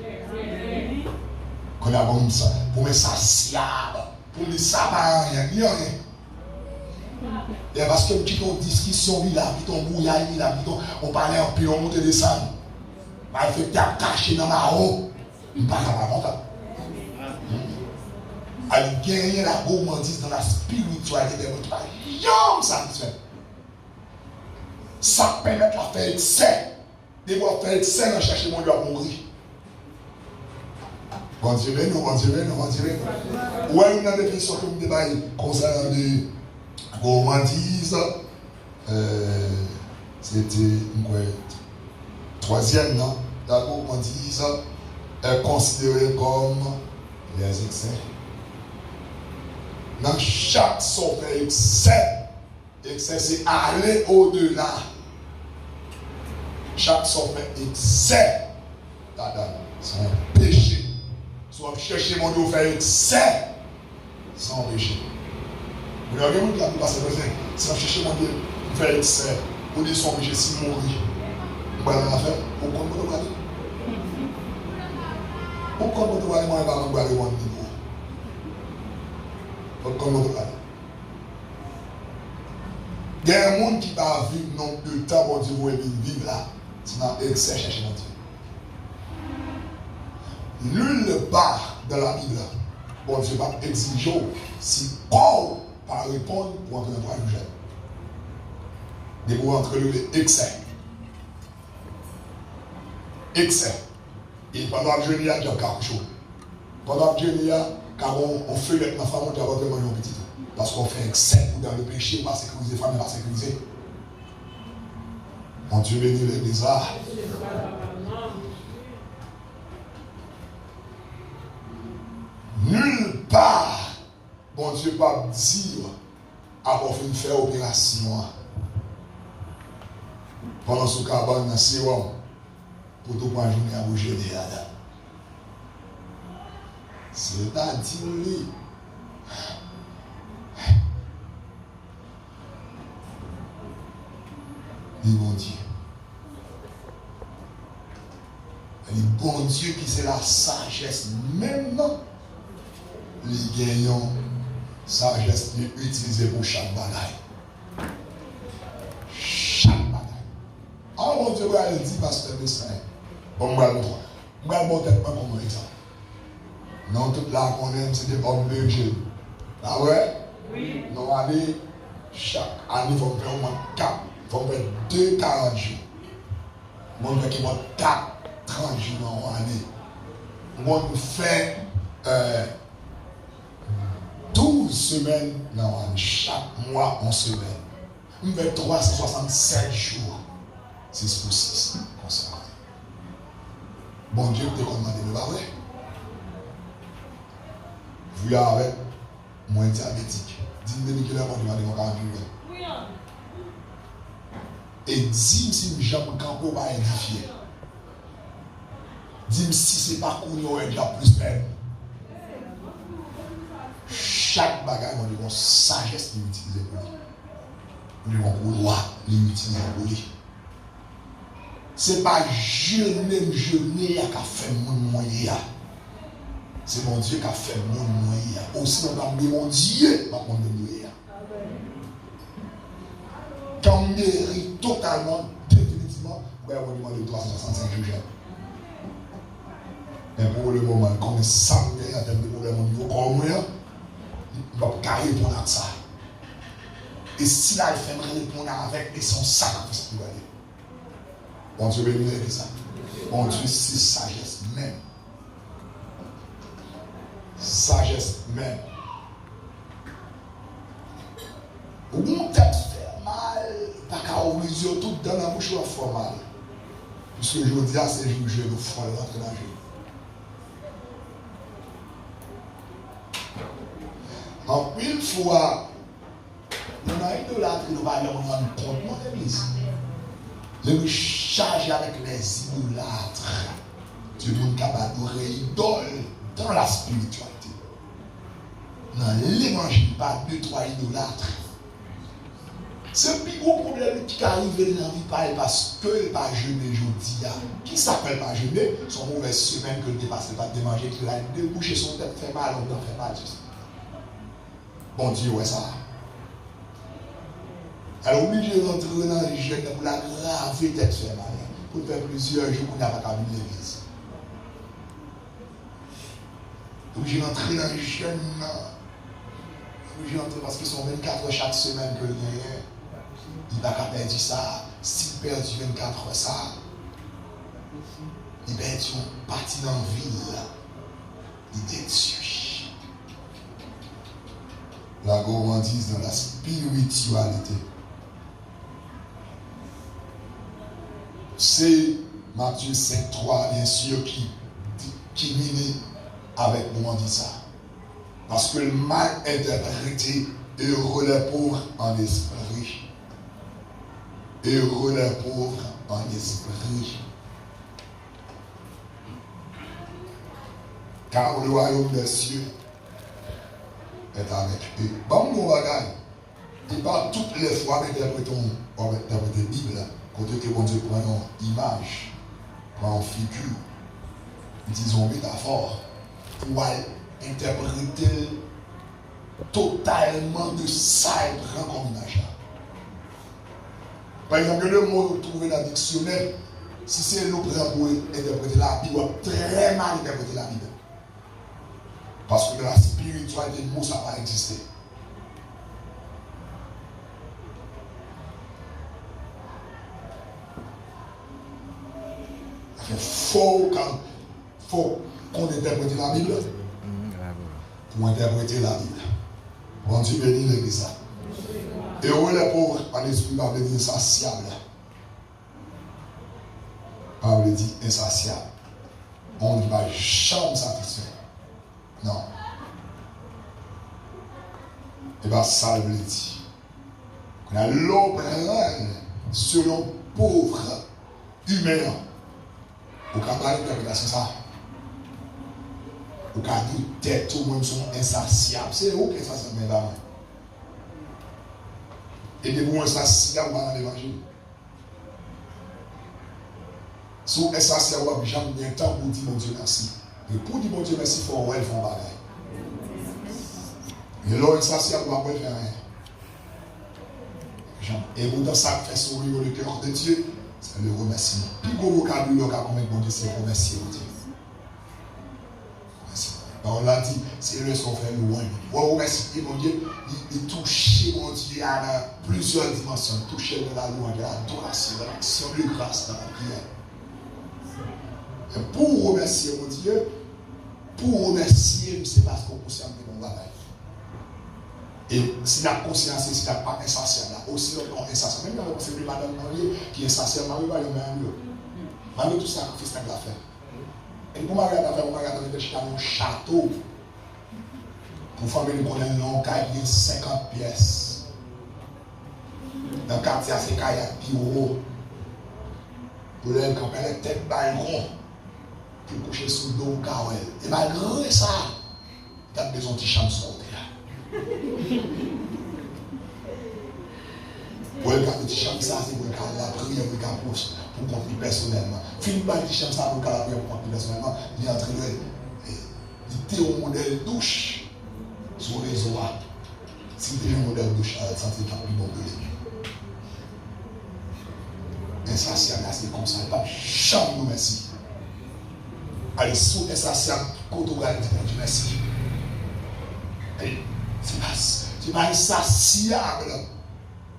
Qu'on a comme ça, pour me s'assiable, pour me ça pas rien, il n'y a rien. Et parce que petit ton discussion là, petit ton bouillaille là, on parlait en plus, on monte des salles. Mal fait tape caché dans ma roue. On ne parle pas comme ça. Elle gagne la gourmandise dans la spiritualité de votre page. Yom satisfait. Ça permet de faire excès. De voir faire excès dans chercher mon Dieu à mourir. Bon Dieu, nous, bon Dieu, nous, bon Dieu. Ouais, une définition que vous débattez concernant la gourmandise. C'était quoi? Troisième, non? La gourmandise est considérée comme les excès. Dans chaque sorte d'excès, excès c'est aller au-delà. Chaque sorte d'excès, c'est un péché. Soit chercher mon Dieu faire excès, c'est un péché. Vous regardez mon Dieu qui passe le besoin. Si on cherche mon Dieu faire excès, on dit son péché si mourir. Vous allez la faire, vous comprenez vous allez. Vous comprenez vous allez, moi je vais aller mon niveau. Il y a un monde qui va vivre non le temps où Dieu veut vivre là. C'est dans l'excès chercher mon Dieu. Nulle part dans la Bible, bon Dieu va exiger si Paul va répondre pour entrer dans le jeu. De pouvoir entrer dans l'excès. Excès. Et pendant que je lis, il y a quelque chose. Pendant que je lis, car on fait la femme, on doit vraiment un petit. Parce qu'on fait excès dans le péché, pas sécuriser, femme pas sécuriser. Mon Dieu bénit l'église là. Nulle part, bon Dieu pas dire avoir fait une faire opération. Pendant ce cas, on a sérum pour tout point journée à vous gêner là. C'est-à-dire, les bon Dieu. Les bon Dieu qui c'est la sagesse maintenant. Les gagnants, sagesse utilisée pour chaque bataille. Chaque bataille. Ah mon Dieu, elle dit, pasteur Messin, on va le montrer. On va le montrer comme exemple. Non, toute la qu'on aime, c'est des hommes de Dieu. Ah ouais? Oui. Non, allez, chaque année, il faut faire au moins 4. Il faut faire 2 40 jours. Moi, je fais 4 30 jours dans l'année. Moi, je fais 12 semaines dans l'année. Chaque mois, en semaine. Je fais 367 jours. 6 pour 6. Comme ça. Bon Dieu, tu t'es commandé, mais pas vrai? Vous avec moins diabétique. Dis-moi que là, on va demander 40 jours. Et dis-moi si je ne peux pas édifier. Dis-moi si ce n'est pas qu'on y aurait déjà plus peine. Chaque bagage, on a une sagesse qui l'utilise pour lui. On a une loi qui l'utilise pour lui. Ce n'est pas jeûner à faire mon moyen. C'est mon Dieu qui a fait mon moyen. Aussi, on a dit mon Dieu, pas mon moyen. Quand on mérite totalement, définitivement, on va demander 365 jours. Mais pour le moment, comme on sent en termes de problème au niveau commun, on ne va pas répondre à ça. Et si là, il fait répondre avec et son sacrifice pour aller. Bon Dieu bénit ça. Bon Dieu, c'est sagesse même. Sagesse même. Ou mon tête fait mal, pas qu'à ouvrir les yeux tout dans la bouche ou à faire mal. Puisque je dis à ces jours, je vais le faire rentrer dans le jeu. En une fois, nous avons idolâtrie, nous allons rendre compte de l'église. Je me charge avec les idolâtres. Du monde qui a adoré idole dans la spiritualité. Dans l'évangile, pas 2-3 idolâtres. C'est le plus gros problème qui arrive dans la vie parce que il pas jeûner aujourd'hui. Qui s'appelle pas jeûner? Son mauvaise semaine que le dépasse pas de manger, qu'il a débouché son tête, fait mal, on fait mal. Bon Dieu, ouais ça. Elle est obligée d'entrer dans les jeûnes pour la graver tête fait mal. Pour faire plusieurs jours qu'on n'a pas qu'à venir l'église. Obligé d'entrer dans les jeûnes. Obligé d'entrer parce qu'ils sont 24 chaque semaine que le gagne. Il va pas perdre ça. S'il perd 24 heures, ça, il perd une partie dans la ville. Il détruit. La gourmandise dans la spiritualité. C'est Matthieu 5.3, bien sûr, qui mine avec moi dit ça. Parce que le mal interprété, heureux les pauvres en esprit. Heureux les pauvres en esprit. Car le royaume des cieux est avec eux. Bon, mon bagage. Et pas toutes les fois interpréter la Bible, côté que bon Dieu prend une image, prend une figure, disons métaphore, pour interpréter totalement de ça et prend comme image. Par exemple, le mot trouvé dans le dictionnaire, si c'est nous prend pour interpréter la Bible, on va très mal interpréter la Bible. Parce que dans la spiritualité, le mot, ça va exister. Il faut qu'on interprète la Bible pour interpréter la Bible. Bon Dieu bénit l'église. Et où les pauvres en esprit va venir insatiable. Paul dit insatiable. On ne va jamais satisfaire. Non. Et bien ça veut dire qu'on a l'opération selon pauvre humain. Au cas de l'interprétation ça. Au cas de tête, tout le monde sont insatiables. C'est où que ça se met là? Et de vous insatiables dans l'évangile. Si vous êtes insatiable, vous n'avez jamais bien temps pour dire mon Dieu merci. Et pour dire mon Dieu merci, il faut voir, ils font bagaille. Et là, insatiable, vous ne pouvez faire rien. Et vous, dans ça, fait sourire le cœur de Dieu. C'est le remerciement. Plus gros vocabulaire qu'a commis bon Dieu, c'est remercier mon Dieu. On l'a dit, c'est le son fait loin. On remercie mon Dieu, il touche mon Dieu à plusieurs dimensions. Toucher de la louange, de l'adoration, de l'action de grâce dans la prière. Et pour remercier mon Dieu, c'est parce qu'on conscient de mon bagage. Et si la conscience, si la pas insatiable, aussi on est insatiable. Même quand c'est madame Marie qui est insatiable, Marie va y avoir un lieu. Marie, tout ça, c'est ce qu'elle a fait. Et pour Marie, elle a fait un château. Pour famille, nous connaissons un long cahier 50 pièces. Dans le quartier, c'est cahier bureau. Pour les camper les têtes balcon. Pour coucher sous le dos au carrel. Et malgré ça, il y a besoin de chambre sortir. Pour le cas de chambre, ça c'est pour le cas de la prière, pour le cas pour compter personnellement. Film pas de chambre, ça pour le cas de la prière, pour compter personnellement. Il est en train de était un modèle douche sur les réseau. Si tu es un modèle douche, ça c'est pas plus bon que les. Insatiable, c'est comme ça. Pas chambre, nous merci. Allez, sous insatiable, quand on va dire merci. C'est pas insatiable.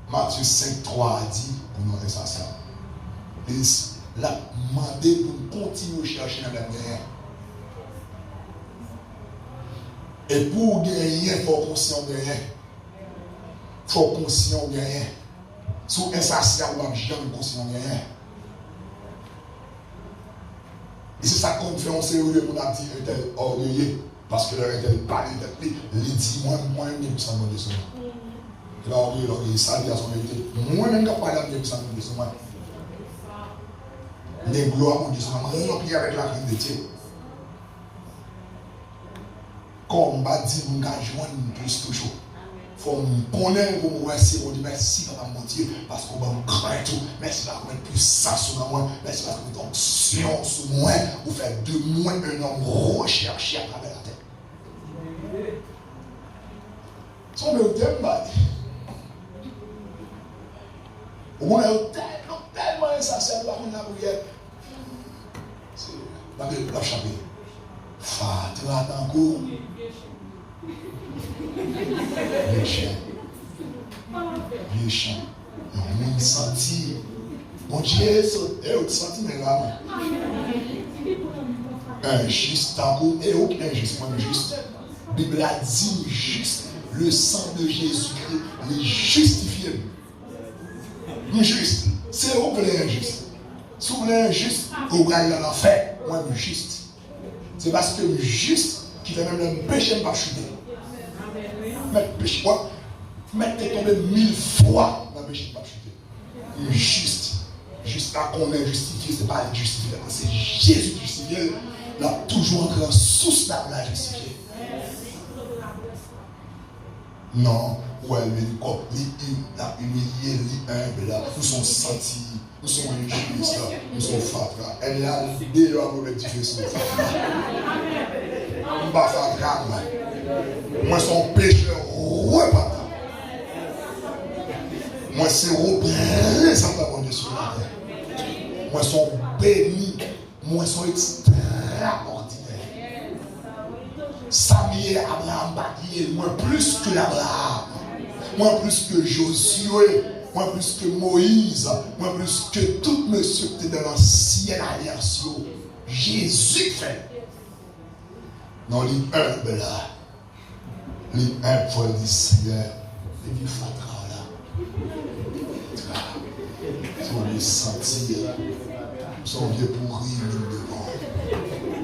Matthieu 5.3 a dit pour nous insatiable. Il a demandé pour nous continuer à chercher dans la guerre. Et pour gagner, il faut conscient de rien. Il faut conscient de rien. Sous insatiable, on n'a jamais conscient de rien. Et c'est ça qu'on fait, on s'est eu pour la dire était orgueilleux. Parce que leur était parlé de lui, il dit moi-même, pour ça, de son. Il a orgueilleux, ça dit à son vérité. Moi-même, je parle de ça, de son. Les gloires, on dit ça, rempli avec la vie de Dieu. Combat dit, nous gagnons plus toujours. faut me connaître pour me remercier. On dit merci, papa, mon Dieu, parce qu'on va me craindre tout. Merci parce qu'on a puissance sur moi. Merci parce qu'on a une onction sur moi. Vous faites de moi un homme recherché à travers la terre. Son me tellement. On a tellement essentiel pour la prière. C'est la chapelle. Fatra tango. Vieux chien. On senti. Mon Dieu, c'est senti mais là. Un juste tango et aucun juste, moi juste. La Bible a dit juste. Le sang de Jésus-Christ les justifie. Juste. C'est vous voulez injuste. Si vous voulez injuste, vous gagnez dans l'enfer. Moi, juste. C'est parce que juste qui fait même le péché pas chuter. Mettre péché quoi? Mettre tomber 1000 fois dans le péché pas chuter. Juste. Juste là qu'on est justifié, c'est pas justifié. C'est Jésus justifié. Là, toujours encore sous la justifié. Non, ouais, il a humilié, il humble, nous sommes sentis, nous sommes injustes, nous sommes fatras. Elle a déjà mauvais différence. Nous ne pas fatras, moi, son pécheur repentant. Moi, c'est représentant mon Dieu sur la terre. Moi, son béni, moi, son extraordinaire. Samuel, Abraham, bâti, moins plus que Abraham, moins plus que Josué, moins plus que Moïse, moins plus que tout monsieur qui était dans l'ancienne alliance. Jésus fait. Non, les humbles là, les humbles pour le Seigneur, les vieux fatras là, sont les sentir, sont vieux pourris devant.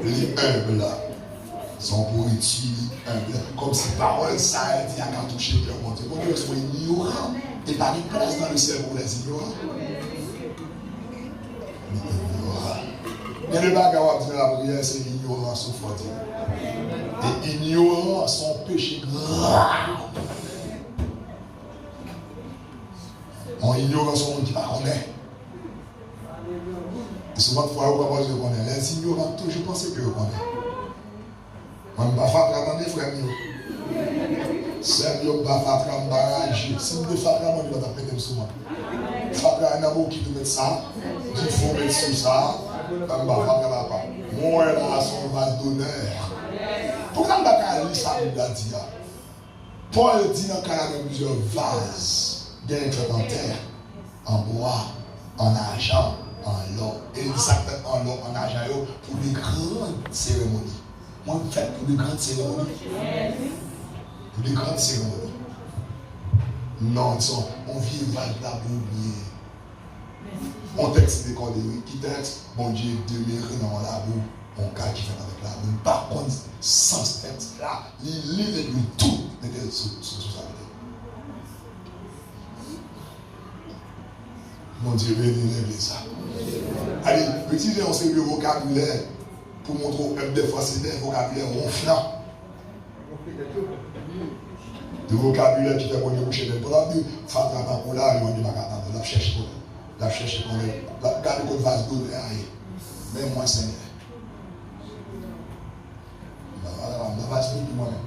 Les humbles là. Son pourriture humble, comme si parole ça a été à cartoucher le monde. Bon Dieu, soit ignorant et pas de place dans le cerveau des ignorants. Mais le bagage de la prière, c'est l'ignorance au fond. Et ignorant son péché grave. En ignorant son monde qui ne connaît. Et souvent, il faut avoir je connais. Les ignorants, je pensais que je connais. On ne va pas faire des frères. C'est un pas faire barrage. Si vous ne faites pas, on va péter souvent. Faire un amour qui te met ça, il faut mettre sur ça. On ne va pas faire. Moi, là, son vase d'honneur. Pourquoi on ne va pas lire ça, il a dit. Paul dit dans le plusieurs vases, bien faits en terre, en bois, en argent, en or. Et il dit ça en or, en argent, pour les grandes cérémonies. Moi, je fais pour les grandes cérémonies. Pour les grandes cérémonies. Non, on vit mal là pour oublier. On texte des cordées qui texte, bon Dieu, demeurer dans la boue, mon cas qui fait avec la boue. Par contre, sans ce texte-là, il lit tout était sous sa tête. Mon Dieu, bénis ça. Allez, utilisez un série de vocabulaire. Pour montrer des fois c'est des vocabulaires ronflants. Des vocabulaires qui fait qu'on est couché. Pour la vie, Fatra Tankoula, il va attendre, la cherche pour la cherche pour la garde qu'on va se donner. Même moi, Seigneur. Je vais se dire moi-même.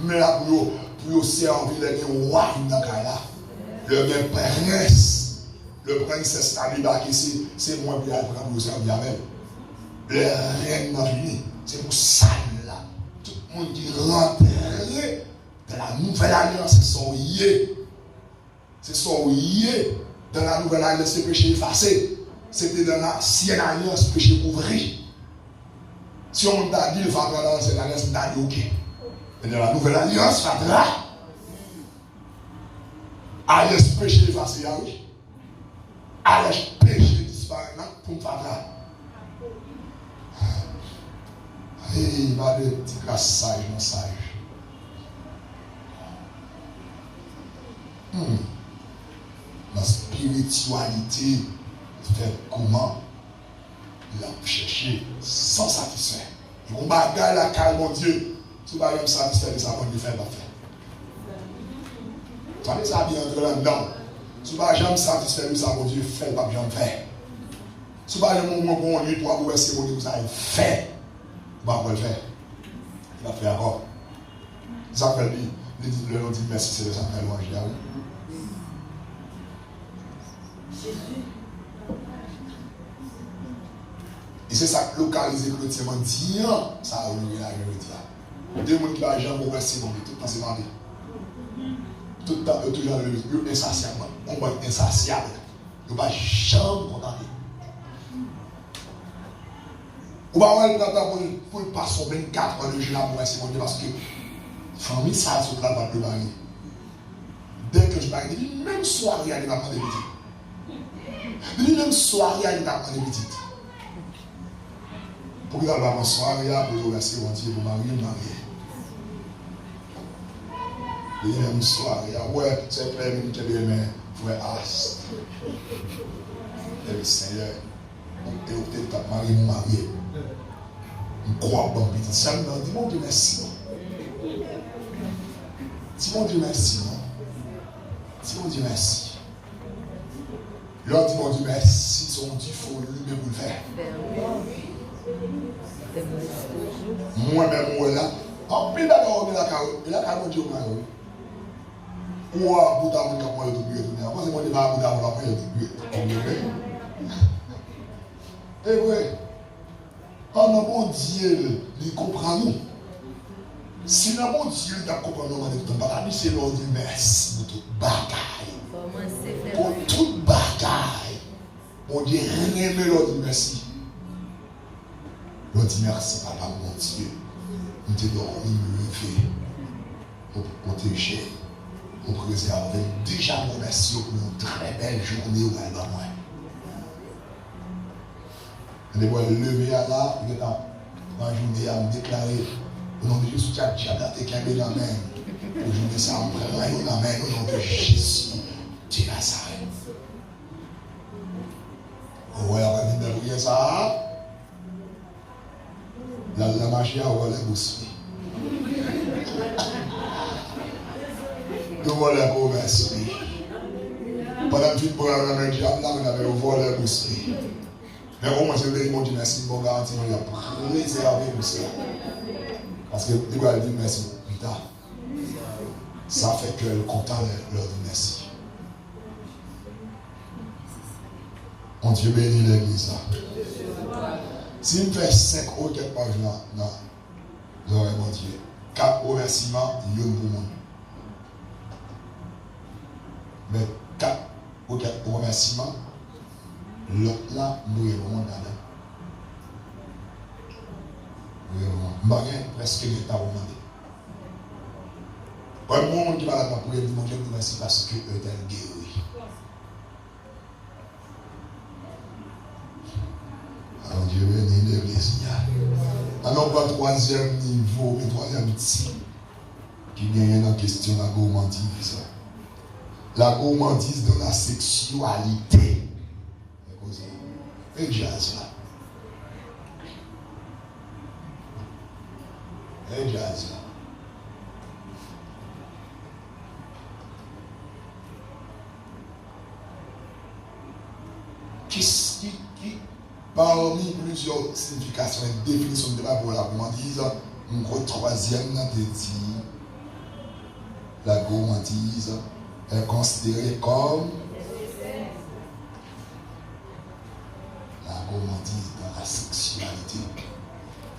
Mais là, pour servir les rois dans le cas là, le même prince. Le princesse Taliba qui c'est moi qui ai appris à servir avec. Le reine n'a fini. C'est pour ça là. Tout le monde qui rentre dans la nouvelle alliance, c'est son yé. C'est son yé. Dans la nouvelle alliance, c'est péché effacé. C'était dans l'ancienne alliance, péché couvri. Si on t'a dit, il va dans l'ancienne alliance, on t'a dit ok. Et dans la nouvelle alliance, il va là. Alliance péché effacé, oui. Allez, péché disparaît là pour me faire là. Il va de petit grâce sage, non sage. La spiritualité fait comment la chercher sans satisfaire. On bagaille la calme, mon Dieu. Si vous ne satisfait de ça, vous ne faites pas faire. Ça veut ça bien entrer là-dedans. Si vous ne jamais satisfait de ça, vous ne faites pas bien faire. Si vous ne jamais bon lui pour avoir si vous avez fait, vous ne pouvez pas le faire. Il va faire encore. Ça fait le nom dit merci, c'est le sang de louange. Et c'est ça que localiser le chrétien dit, ça a eu la vérité. Deux gens qui va jamais remercier tout le temps c'est demandé. Tout le temps, toujours le insatiable. On va être insatiable. On ne va jamais condamner. On va avoir le temps pour le passer 24 heures de journée pour remercier mon Dieu parce que famille, ça a tout là dans le mari. Dès que je marie, même soirée, il va prendre des petites. Même soirée, il va prendre des petites. Pour qu'il y ait une soirée, pour remercier mon Dieu, pour marier, il y a une soirée, ouais, c'est plein de gens qui aiment, frère As. Et le Seigneur, on peut peut-être marier. On croit dans le petit. Ça me dit, mon Dieu, merci. Dis mon Dieu, merci. Dis mon Dieu, merci. L'autre dit, mon Dieu, merci. Son Dieu, il faut lui-même vous le faire. Moi-même, moi là, en plus d'abord, il a qu'à mon Dieu, moi. Ou à bout d'amour, il a pas de bulle. Après, c'est mon Dieu, il a bout d'amour, il a pas de bulle. Eh oui. Oh non, mon Dieu, il comprend nous. Si le bon Dieu t'a compris, c'est l'ordre de merci pour toute bagaille. Pour toute bagaille. Mon Dieu, rien mais l'ordre de merci. L'ordre de merci, papa, mon Dieu. Nous te donnons une levée pour protéger, pour préserver. Déjà, mon merci pour une très belle journée où elle va moi. Elle va lever à là, il est en journée à me déclarer. Au nom de Jésus, tu as gâté qu'un bel amen. Aujourd'hui, ça en prend un amen au nom de Jésus de Nazareth. Ouais, on va dire de ça. La machine a volé bousser. Nous volons pour merci. Pendant que tu prends un diable, là, on avait volé bousser. Mais au moins, je vais dire, mon Dieu, merci, bon garantie, on a préservé bousser. Parce que il va dire merci plus tard. Ça fait que le content leur dit merci. Mon Dieu bénit l'église. Si il fait 5 autres pages là, j'aurais mon Dieu. 4 remerciements, il y a un pour moi. Mais 4 remerciements, l'autre là, nous est vraiment là. Je presque l'État demandé. Un moment qui va la pour dire mon Dieu, merci parce que eux t'ont guéri. Alors Dieu bénit l'église. Alors, le troisième niveau, le troisième type qui gagne dans la question de la gourmandise. La gourmandise dans la sexualité. Et jazz là. Et jazz là. Qui parmi plusieurs significations et définitions de la gourmandise, une troisième n'a dit la gourmandise est considérée comme la gourmandise dans la sexualité.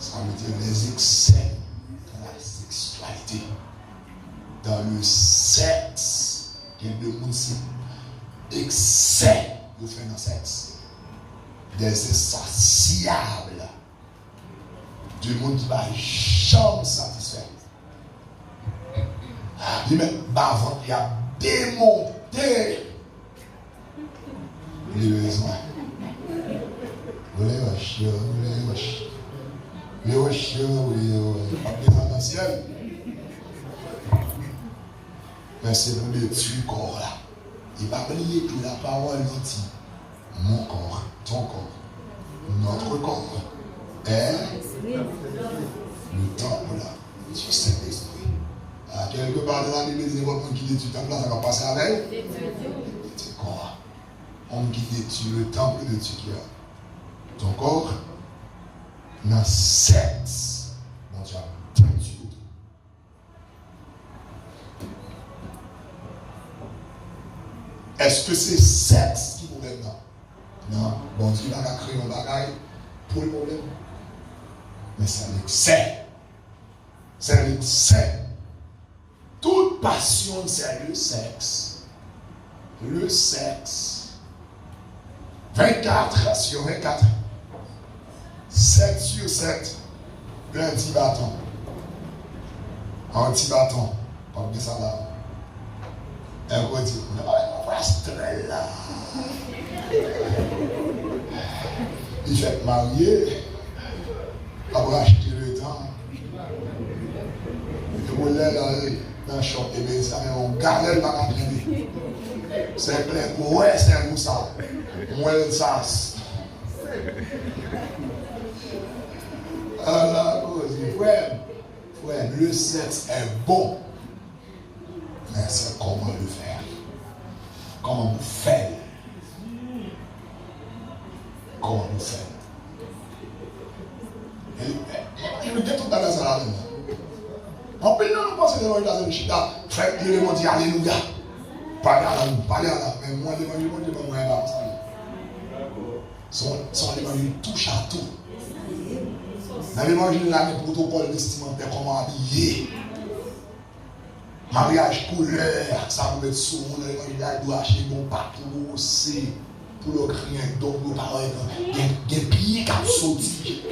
Ça veut dire les excès dans la sexualité. Dans le sexe, il y a deux mots ici. Excès de faire dans le sexe. Des insatiables. Du monde qui va jamais satisfaire. Il met avant, il a démonté les besoins. Les dans le ciel. Mais c'est pour le tuer corps là. Il va oublier que la parole dit mon corps, ton corps, notre corps est le temple du Saint-Esprit. Quelque part dans l'église, il y a des qui détruit le temple, ça va passer avec. C'est quoi? On qui détruit le temple de Dieu qui a ton corps, dans sexe, dans Dieu a peinture. Est-ce que c'est sexe qui est problème là? Non, bon Dieu n'a pas créé un bagage pour le problème. Mais c'est l'excès. C'est l'excès. Toute passion, c'est le sexe. Le sexe. 24 sur 24. 7 sur 7. Un petit bâton. Un petit bâton. Pas bien ça là. Un gros dit, on va se traiter là. Il fait marier. Après acheter le temps. Il roule là dans le shop. Et bien ça, on garde le magasin. C'est plein. Ouais, c'est un moussa. Moi, le sas. Alors, frère, le sexe est bon. Mais c'est comment le faire. Comment vous faites. Comment vous faites. Je me dis tout à l'heure, ça là. En plus, nous pensons que nous avons une chita. Frère, il m'a dit Alléluia. Parlez à nous, parlez à nous. Mais moi, l'évangile, moi, là, son évangile touche à tout. Dans l'évangile, là, les protocoles vestimentaires, comment habiller. Mariage couleur, ça vous mettre sous mon l'évangile, là, il doit acheter bon pas pour aussi, pour le crier, donc, le parole, il y a des pieds qui ont sauté.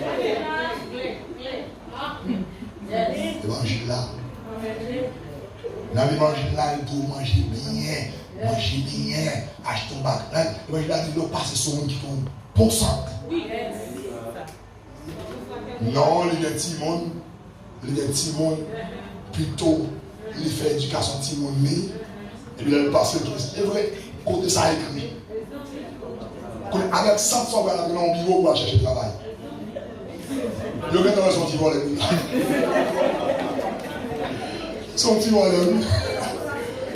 L'évangile là. Dans l'évangile là, il faut manger bien, acheter un bac. L'évangile là, il doit passer sur un qui tombe pour ça. Non, il y a des petits monde, plutôt, il fait éducation petit monde, et puis il passe le truc. C'est vrai, côté ça écrit. Avec 100 balles dans le bureau pour chercher du travail. Il y a dans son petit volet. Son petit volet.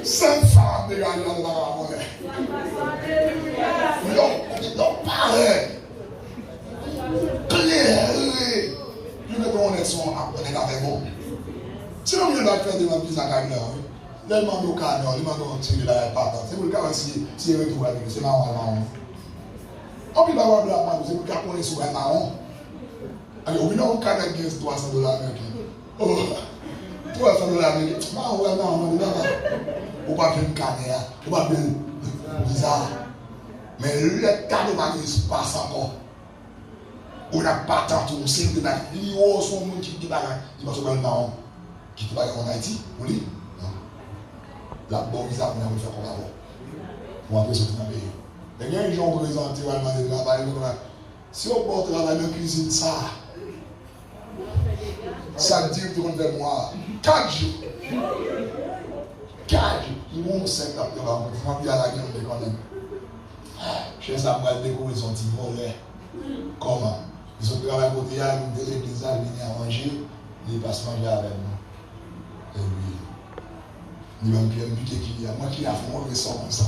5 femmes de gagner dans la monnaie. Non, pareil. Clair. Je ne sais pas où on est avec bon. Si on vient faire des business à gagner, là, il m'a dit au canon, il m'a dit au tigre, il n'a pas de c'est pour le cas si il retrouve avec c'est marrant. On peut avoir de la main, c'est pour le cas qu'on est sur un marron. Alors, oui, non, on canne $300 américains. Oh, $300 américains. Non, on va bien canner, on va bien bizarre. Mais le canne ne passe encore. On n'a pas tant de signes de bagarre. Il y a son monde qui dit bagarre. Il va se mettre dans qui te bagarre en Haïti. Vous dites non. La bonne visa, on a fait comme avant. On va faire ce qu'on a payé. Il y a des gens qui présentent le travail. Si on porte travail dans la cuisine, ça dit que tu vas moi 4 jours. 4 jours. Ils vont 5 ans. Ils vont bien la gueule de quand même. Je sais ça, je vais découvrir son petit volet. Comment? Ils ont travaillé à côté, ils ont dit l'église, ils viennent à manger, ils passent manger avec nous. Et puis, ils m'ont bien piqué qu'il y a. Moi qui a fait mon ressort comme ça.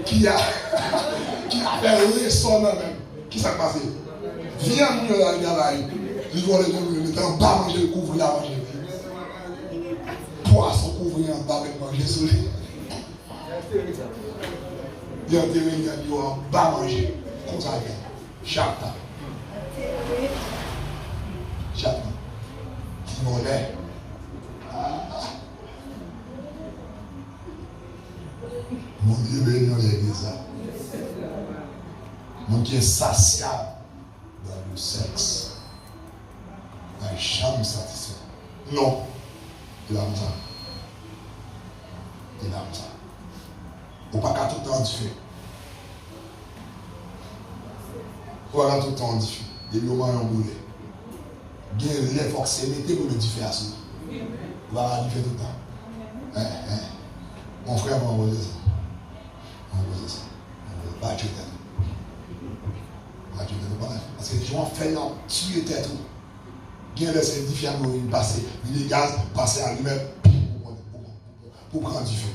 Qui a fait un ressort même. Qui s'est passé? Viens nous là, ils vont les temps, pas manger, le couvrir à manger. Poisson couvrir en bas avec manger sur lui. Il y a des gens qui ont bas manger. Comme ça, chaque temps. Chaque temps. Qui vont l'air. Mon Dieu béni l'église. Mon Dieu est satiable dans le sexe. Dans les chambres satisfaites. Non. Il a ça. Il a ça. Ou pas qu'à tout le temps du feu. Ou pas qu'à tout le temps du feu. Des moments en boulet. Bien, il faut que c'est l'été pour le differ à soi. On va differ tout le temps. Mon frère m'a envoyé ça. Pas de parce que les gens font là, tuer tête. il y a des indifférents qui passent, il y gaz, passer à lui-même pour prendre du feu.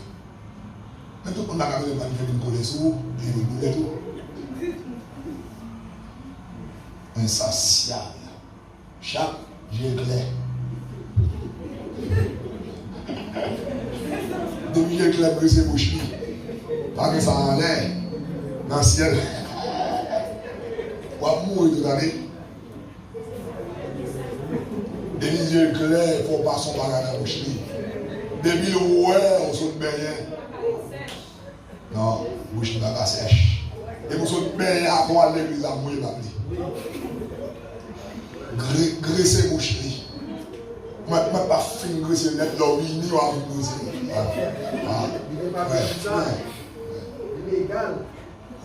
Mais tout le monde a quand même fait une coller sous, et il boule tout. Insatiable. Chaque j'ai clair. Depuis j'ai clair, c'est bouche. Pas que ça en l'air, dans le ciel. On va mourir toute l'année. Depuis j'ai clair, il faut pas son bagage dans la bouche. Depuis le ouais, on saute bien. Non, bouche n'est pas sèche. Et vous saute bien avant à l'église à mouiller la pluie. Graisser bouche. Moi, je ne pas fin graisser net là, oui, ni à vous graisser. Illégal.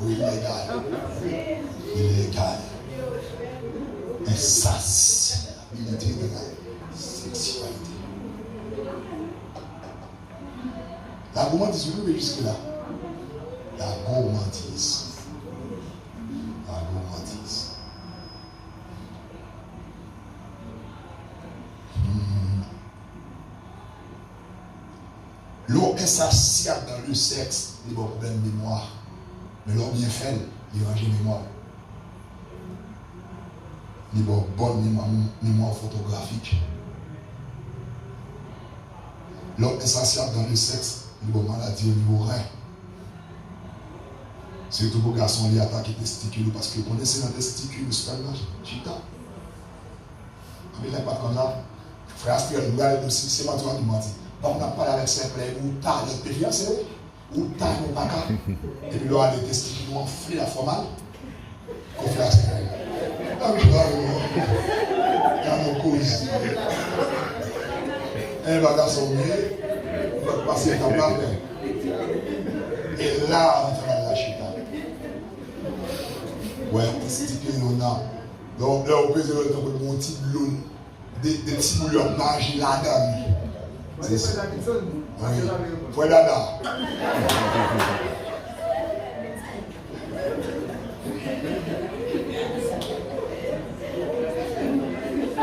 Oui, illégal. Illégal. Insatiabilité de la sexualité. La gourmandise, vous pouvez jusque-là. La gourmandise. La gourmandise. L'eau insatiable dans le sexe, il y a un problème de mémoire. Mais l'eau bien fait, il y a une mémoire. Il y a une bonne mémoire photographique. L'eau insatiable dans le sexe, il y a une maladie au niveau rein. Surtout pour les garçons, ils attaquent les testicules parce que vous connaissez les testicules, c'est pas une chita. Mais là, pas comme ça. Frère Aspire, nous allons aussi, c'est moi qui m'a dit. Donc, on a parlé avec ses frères, ou t'as les fiancés, ou t'as nos bacas. Et puis, là, les testicules ont enflé la formale. Qu'on fait à ce frère. Donc, je vais nos causes. Un bagage sont mieux, on va passer par là. Et là, on va faire la chita. Ouais, testicules, on a. Donc, là, on peut dire que mon petit bleu, des petits bouillons nagent là-dedans. C'est ça. Oui. Frère Dada.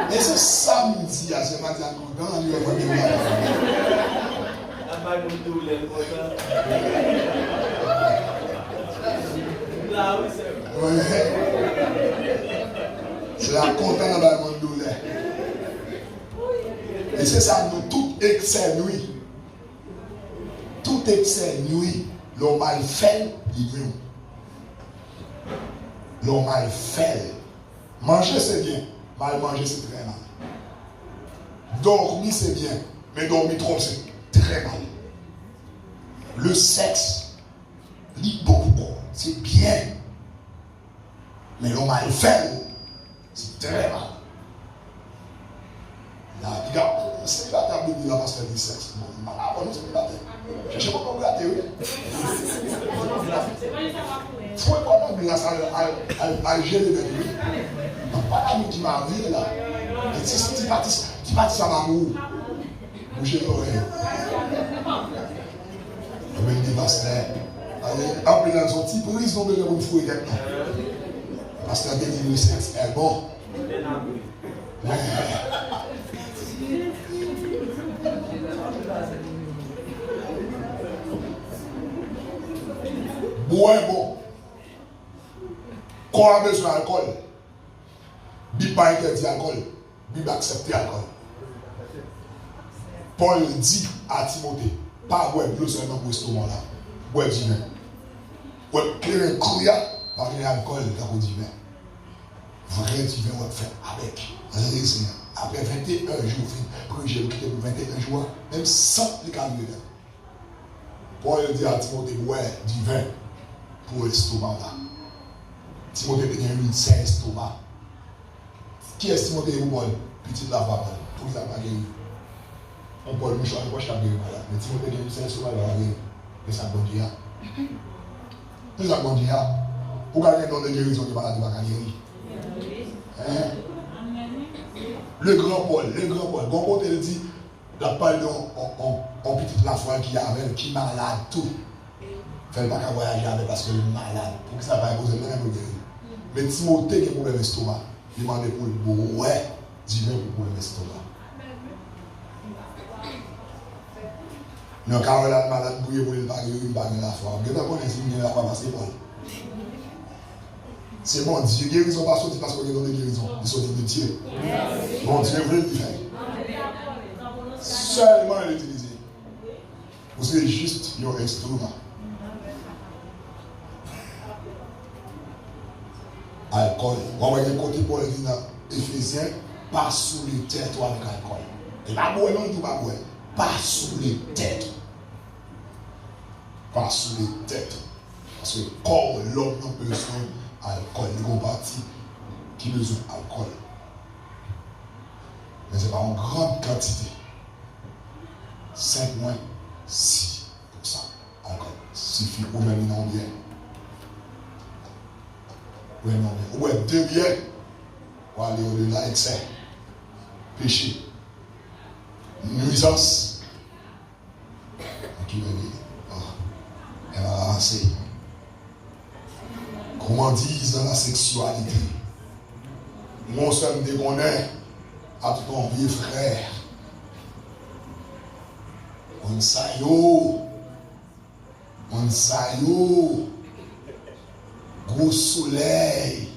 Et ce samedi, c'est mardi à Condon, il y a vraiment là, oui, c'est c'est la content dans le monde douleur. Et c'est ça, nous, tout excès nuit. Tout excès nuit, l'homme mal fait, il vient. L'homme mal fait. Manger, c'est bien. Mal manger, c'est très mal. Dormir, c'est bien. Mais dormir trop, c'est très mal. Le sexe, c'est bien. Mais l'homme mal fait, c'est très mal. C'est la table de la pasteur du sexe. Je ne sais pas comment gratter, oui. Il faut comment grâce à gérer avec lui. Pas l'amour qui m'a vu là. Tu partis à l'amour. Bouchez l'oreille. Je vais dire, pasteur. Après, dans son petit prise, on veut me fouiller quelqu'un. Pasteur, dédie le sexe. Eh bon. Bois bon. Quand on a besoin d'alcool, Bible pas interdit l'alcool, Bible accepte l'alcool. Paul dit à Timothée, pas boire plus seulement pour ce moment-là, boire du vin. Boire clair couillard, pas de l'alcool dans du vin. Vrai du vin, on va faire avec. Après 21 jours, quand j'ai quitté pour 21 jours, même sans les calculs. Paul dit à Timothée, boire du vin pour l'estomac là. Timothée a une sain estomac. Qui est Timothée ou Paul? Petit la parole. Pour ça, pas gagné. On Paul, nous sommes pas chaque là. Mais Timothée a une sain estomac là. Et ça bon Dieu. C'est ça bon Dieu. Pour gagner dans les guérisons de maladie, pas gagner. Le grand Paul. Grand Paul, il dit, la parole en petite la foi qui avait, qui malade tout. Fait pas qu'à voyager avec parce que le malade. Pour que ça va causer même guérir. Mais Timothée qui a un problème d'estomac, il demande pour le ouais, divin pour le l'estomac. Non, quand on a malade, bouillé pour le bagage, il va la foi. Mais quand on est signé, la foi, c'est bon. C'est bon, Dieu guérison pas sorti parce qu'on est dans les guérisons. Il sortit de Dieu. Bon, Dieu veut le faire. Seulement l'utiliser. Vous êtes juste your instrument. Alcool. On va dire côté Paul dit dans Éphésiens, pas sous les têtes avec alcool. Et pas boire, non, tout pas boire. Pas sous les têtes. Pas sous les têtes. Parce que corps, l'homme n'a besoin d'alcool. Il y a une partie qui a besoin d'alcool. Mais ce n'est pas en grande quantité. 5 moins 6% alcool. Suffit pour même non bien. Oui, non bien. Ouais, 2 bien. Pour aller au-delà, excès. Péché. Nuisance. Qui veut dire? Elle va avancer. Comment disent dans la sexualité? Mon seul déconnaît à ton vieux frère. On sayo. Gros soleil.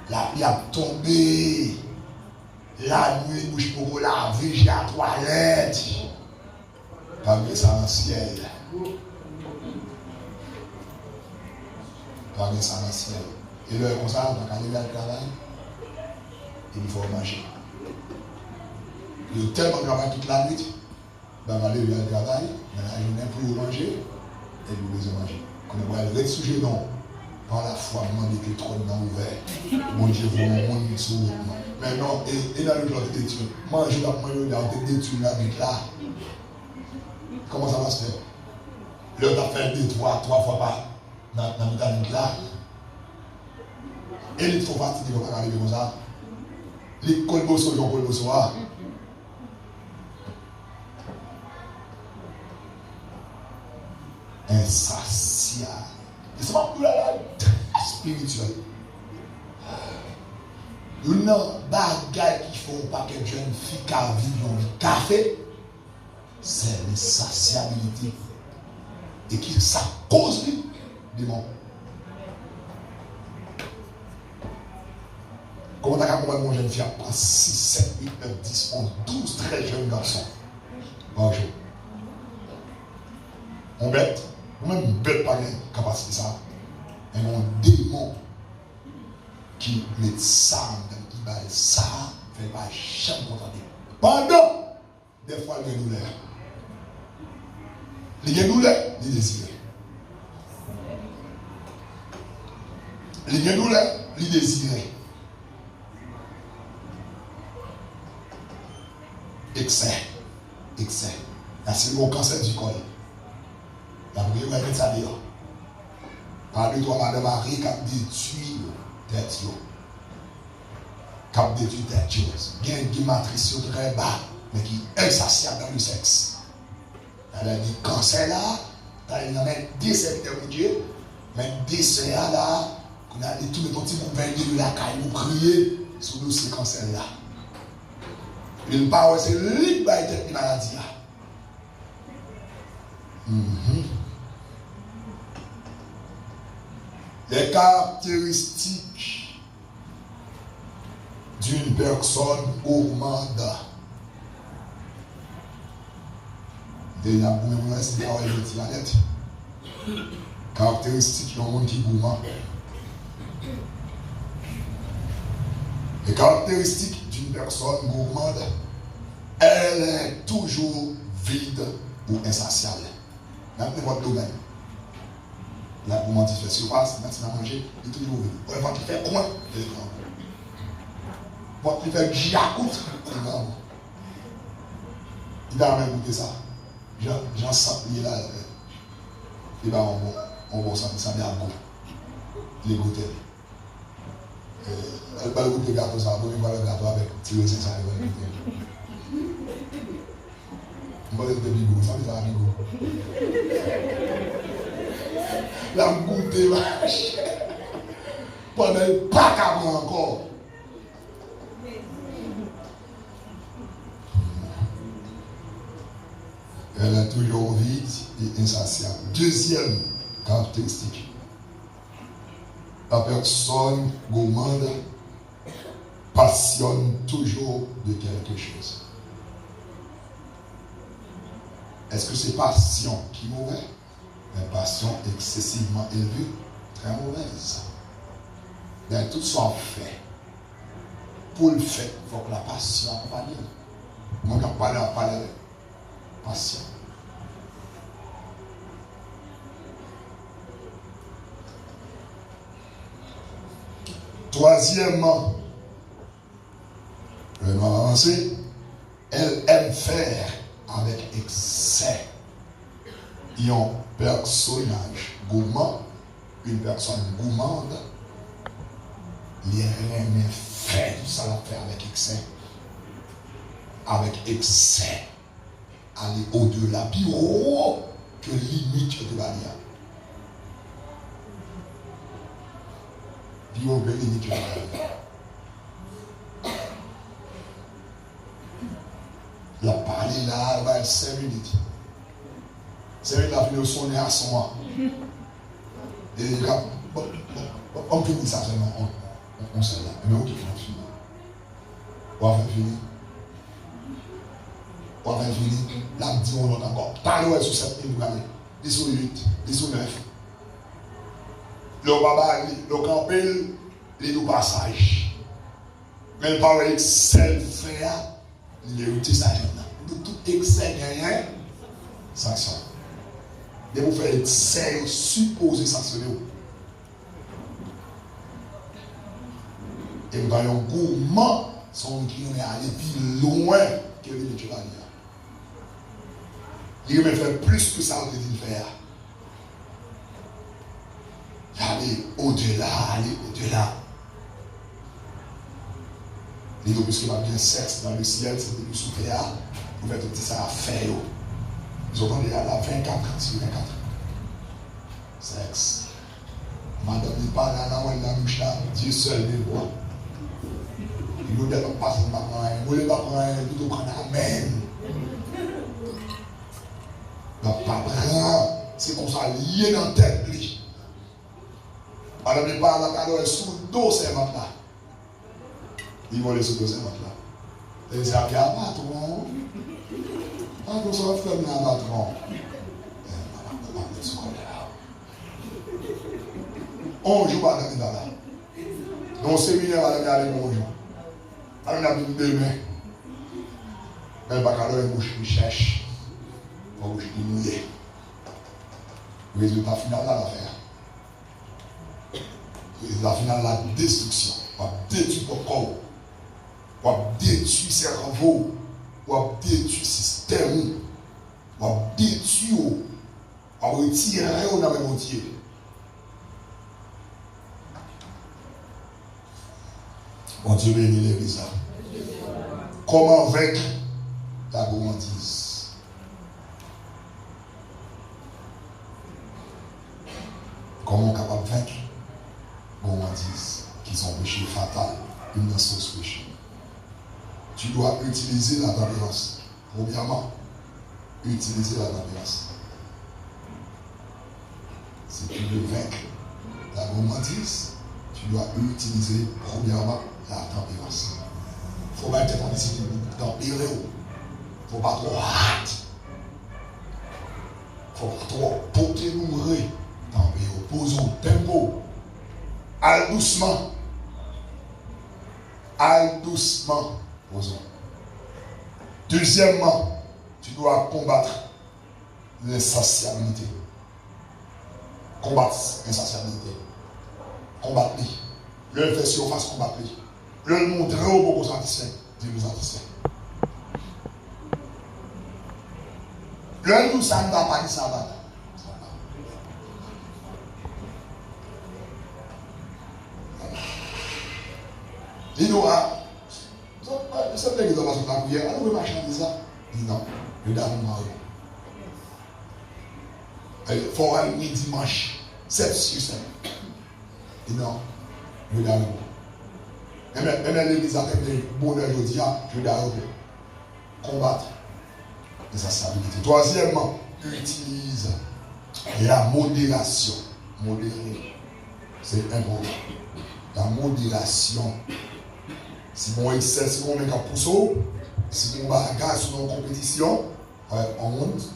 La pluie a tombé. La nuit, bouche pour laver, j'ai la toilette. Pas de ça dans le ciel. Pas de ça dans le ciel. Et là, comme ça, on va aller vers le travail. Il faut manger. Il y a tellement de travail toute la nuit. On va aller vers le travail. Dans la journée pour manger. Et vous besoin manger. Comme on va aller sujet, non. Par la foi, demander que le trône est ouvert. Mon Dieu, vous m'en sur vous. Maintenant, et dans le plan de détruire. Manger dans le plan de détruire la vie là. Comment ça va se faire? L'heure t'a fait 2, 3 fois par dans la vie là. Et il faut fatiguer pour arriver comme ça. Les colbosos, ils ont colbosos. Insatiable. Et c'est pas pour la spirituelle. Il y a des bagages qui font pas que jeunes filles qui vivent dans le café. C'est l'insatiabilité. Et qui ça cause des démons. Comment tu as compris mon jeune fille après 6, 7, 8, 9, 10, 11, 12, 13 jeunes garçons. Bonjour. On bête. Même bête pas de capacité ça. Et mon démon qui met ça, qui bat ça, fait pas jamais contenter. Pendant des fois, il y a une douleur. Il y a une douleur, il désire. Il y a une douleur, il désire. Excès. C'est le cancer du col. La prière va être ça dehors. Parle-toi, Madame Marie, qui a détruit tête. Qui a détruit tête. Il y a une matrice très bas, mais qui est insatiable dans le sexe. Elle a dit cancer là, il y a 10 secteurs de Dieu, mais 10 là, on a dit tout le petit pour venir de la caille, pour crier sur nous ce cancer là. Une parole, c'est libre de la maladie là. Les caractéristiques d'une personne augmentent. Déjà, pour moi, c'est pas la lettre. Caractéristiques d'un monde qui gourmand. Les caractéristiques d'une personne gourmande, elle est toujours vide ou insatiable. Dans n'importe quel domaine. La gourmandise fait surface, maintenant manger, il est toujours vide. On va faire comment? Il est grand. Votre fait giacout, il est grand. Il a même goûté ça. J'en sens qu'il est là. Et bien, on va sentir bien à goût. Il est goûté. Elle va le goûter gâteau, ça va le gâteau avec tirer ça, elle va le goûter. On va le goûter, ça va le goûter. La goûter, pendant pas qu'à encore. Elle est toujours vide et insatiable. Deuxième caractéristique. La personne gourmande passionne toujours de quelque chose. Est-ce que c'est passion qui est mauvaise? Une passion excessivement élevée, très mauvaise. Mais tout soit fait. Pour le fait, il faut que la passion accompagne. Moi, je parle de passion. Troisièmement, je vais avancer, elle aime faire avec excès. Il y a un personnage gourmand, une personne gourmande, les aime faire tout ça, la faire avec excès. Avec excès. Aller au-delà, plus haut que limite de la vie. Plus haut que limite de la vie. La parler là, elle va être 5 minutes. 5 minutes, la vidéo sonne à son moment. Et là, on finit ça seulement, on sait là. Mais on finit. On va finir. On va finir. Là, on dit on encore. T'as l'ouest sur 7 minutes, ils sont 8, ils sont 9. Le baba, le campel, les deux passages. Mais le parole excès frère. Il est utile ça. Tout excès rien, sanction. Et vous faites excès, supposé sanctionner. Et vous avez un gourmand, son qui est allé plus loin que le Dieu. Il va faire plus que ça on dit faire. Aller au-delà, aller au-delà. Et donc, puisqu'il va bien sexe dans le ciel, c'est de sous terre, vous faites tout ça à faire. Vous entendez à la 24, sur 24. Sexe. Madame n'est pas là, là, elle a mouche là, Dieu seul les voit. Il nous dit pas passer de ma main, vous ne voulez pas prendre un tout au amen. Donc, pas prendre, c'est comme ça, lié dans la tête. Madame n'est pas là, elle est sous le dos, c'est maintenant. Ils vont les supposer maintenant. Ils disent, il y a un patron. Quand on se refait un patron. On joue pas dans là. Dans le séminaire, on a allé bonjour. On a mis deux mains. Elle va avoir une bouche qui cherche. Une bouche qui mouille. Le résultat final, là, l'affaire. Le résultat final, la destruction. On va détruire ton corps. On va détruire le cerveau, on va détruire le système, on va détruire, on va retirer dans le monde. Bon Dieu bénit l'Église. Comment vaincre la gourmandise? Comment capable de vaincre la gourmandise, qui sont péchés fatal, une source péché? Tu dois utiliser la tempérance. Premièrement, utiliser la tempérance. Si tu veux vaincre la gourmandise, tu dois utiliser premièrement la tempérance. Il ne faut pas être en discipline tempéré. Il ne faut pas trop hâte. Il ne faut pas trop porter l'ouvrir. Tempéré. Posons tempo. Aille doucement. Aille doucement. Posons. Deuxièmement, tu dois combattre l'insatiabilité. Combattre l'insatiabilité. Combattre-les. Le faire surface, combattre-les. Le montrer au beaucoup satisfait. Dieu nous satisfait. Le nous, ça ne va pas dire ça va. Il nous a. C'est vrai qu'ils ont passé la prière. Alors, vous pouvez marcher ça. Il dit non. Le dame m'a il faut aller dimanche. 7 sur 7. Il dit non. Le dame même l'église a fait des bonheurs aujourd'hui. Je dois combattre de sa stabilité. Troisièmement, utilise la modération. Modérer, c'est important. La modération. Si mon excès, si mon mec a poussé, si mon bagage sur une compétition, on monte,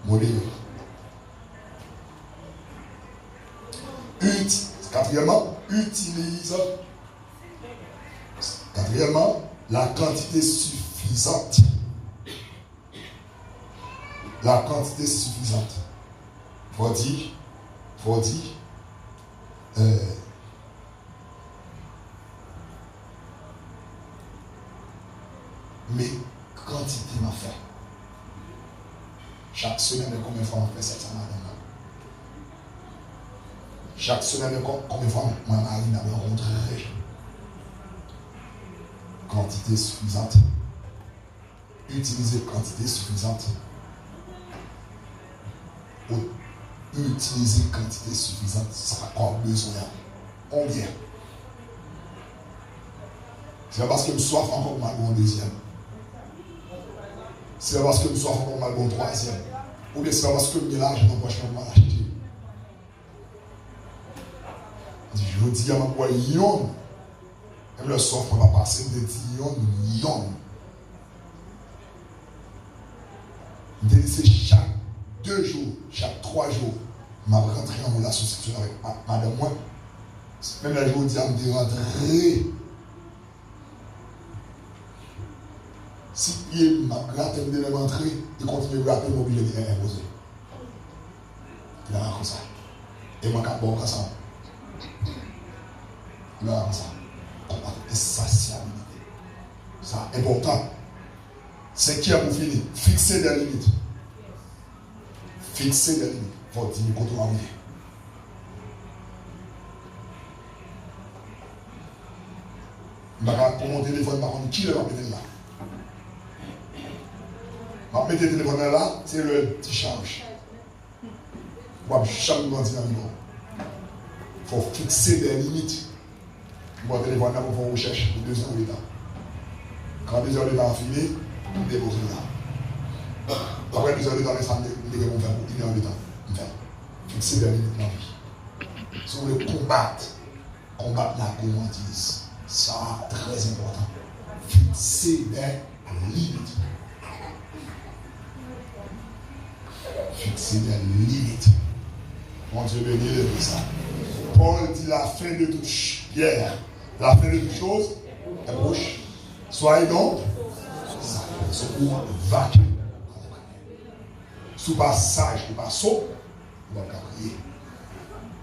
modérer. Quatrièmement, utilise. Quatrièmement, la quantité suffisante. La quantité suffisante. Faut dire, mais quantité m'a fait. Chaque semaine, combien de fois on fait cette semaine? Chaque semaine, combien de fois ma mari n'a rencontré? Quantité suffisante. Utiliser quantité suffisante. Utiliser quantité suffisante, ça a encore besoin. Combien? C'est parce que nous soif encore mal bon deuxième. C'est parce que nous soif encore mal bon troisième. Ou bien c'est parce que nous l'argent dans poche pour l'acheter. Je dis à ma boy yon. Même le soif on va passer de yon. C'est chaque 2 jours, chaque 3 jours, je vais rentrer en relation sexuelle avec madame moi. Même la journée, je vais rentrer. Si il m'a gratté de rentrer, il continue de gratter, mon obligé de l'imposer. Il a comme ça. Et moi, je vais ça. Il a comme ça. Combattre insatiabilité. Ça, important. C'est qui a pour finir? Fixer des limites. Fixer des limites. Il faut dire qu'on doit arriver. Pour mon téléphone, par contre, qui le va mettre là? Je vais mettre le téléphone là, c'est le petit charge. Je vais changer dans le niveau. Il faut fixer des limites. Je vais téléphone là pour faire une recherche pour 2 heures de temps. Quand 2 heures de temps fini, je dépose là. Après 2 heures de temps, je vais faire pour 1 heure de temps. Fixer des limites dans la vie. Si vous voulez combattre la gourmandise, ça très important. Fixer des limites. Fixer des limites. Mon Dieu béni de ça. Paul dit la fin de toute pierre, la fin de toute chose est proche. Soyez donc pour vacuer. Sous pas sage, ou pas sot, on va crier.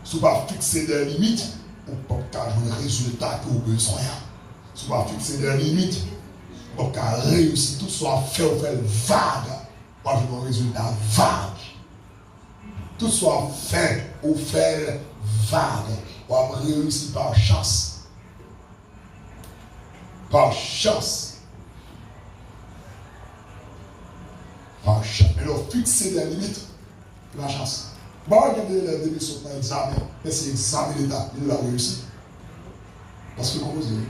Sous pas fixer des limites, on ne peut pas avoir un résultat que vous avez besoin. Sous pas fixer des limites, on ne peut pas réussir. Tout soit fait ou fait vague. On va avoir un résultat vague. Tout soit fait ou fait vague. On va réussir par chance. Par chance. Par chance. Mais alors, fixer des limites, la chance. Bon, regardez les démissions dans l'examen. Mais c'est l'examen d'État. Il l'a réussi. Parce que, comment vous dites,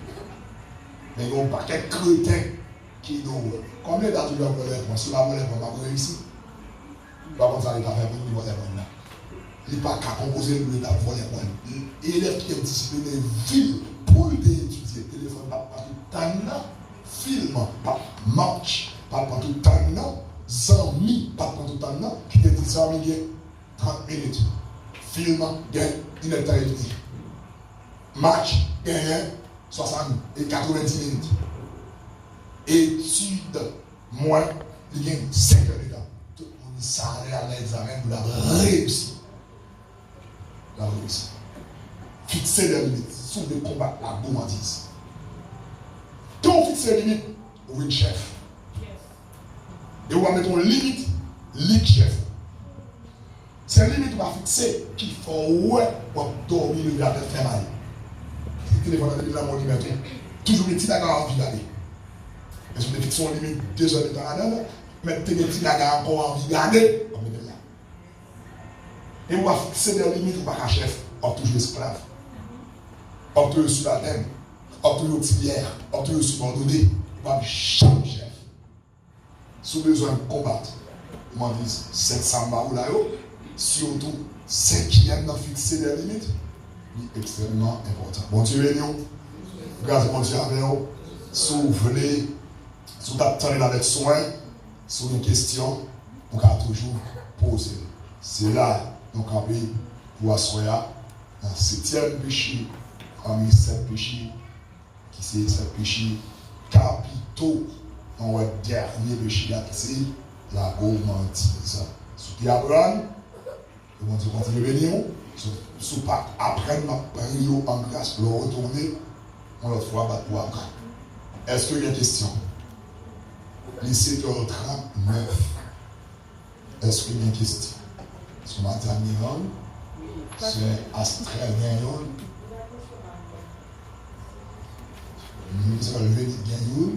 mais il y a un paquet de crétins qui nous. Combien d'âges tu dois voler pour si la voler pour pas réussir? Par contre, ça, l'État fait pour nous voler pour là. Il n'est pas qu'à composer l'État pour voler pour nous. Élève qui est discipliné, ville, pour étudier, téléphone, pas tout temps, film, pas match, pas tout temps, amis, pas tout temps, qui te dit amis, il y a 30 minutes. Film, il y a 1h30. Match, il y a 60 et 90 minutes. Étude, moins, il y a 5 heures de temps. Tout le monde s'arrête à l'examen pour la réussir. La réussir. Fixer des limites, sous de combattre la gourmandise. Quand on fixe les limites, on est chef. Et on va mettre une limite, ligue chef. C'est une limite qu'on va fixer qu'il faut ouais pour dormir le gars de faire mal. Si le téléphone est là, mon numéro, toujours les petits d'accord envie d'aller. Mais si on fixe une limite 2 heures de temps à l'heure, mettre les petits d'accord encore envie d'aller, on met là. Et on va fixer des limites pour pas chef, on toujours esclave. On peut sur la terre, on peut auxiliaire, on peut subordonné, on va changer chef. Si vous avez besoin de combattre, comment dire, 700 barres là, surtout 5e dans fixer des limites, c'est extrêmement important. Bon Dieu béni, grâce à mon Dieu avec vous. Si vous venez, si vous attendez avec soin, sur une question, vous pouvez toujours poser. C'est là, donc, pour asseoir dans le 7e péché, parmi 7 péchés, qui c'est 7 péchés capitaux, dans le dernier péché, qui c'est la gourmandise. Si vous apprenez, vous allez continuer à venir. Si vous pas apprendre à prier en grâce pour retourner, on le fera pour après. Est-ce qu'il y a une question? Les 7h39. Est-ce qu'il y a une question? Ce matin, c'est Australien. Nous allons lever des gagnons.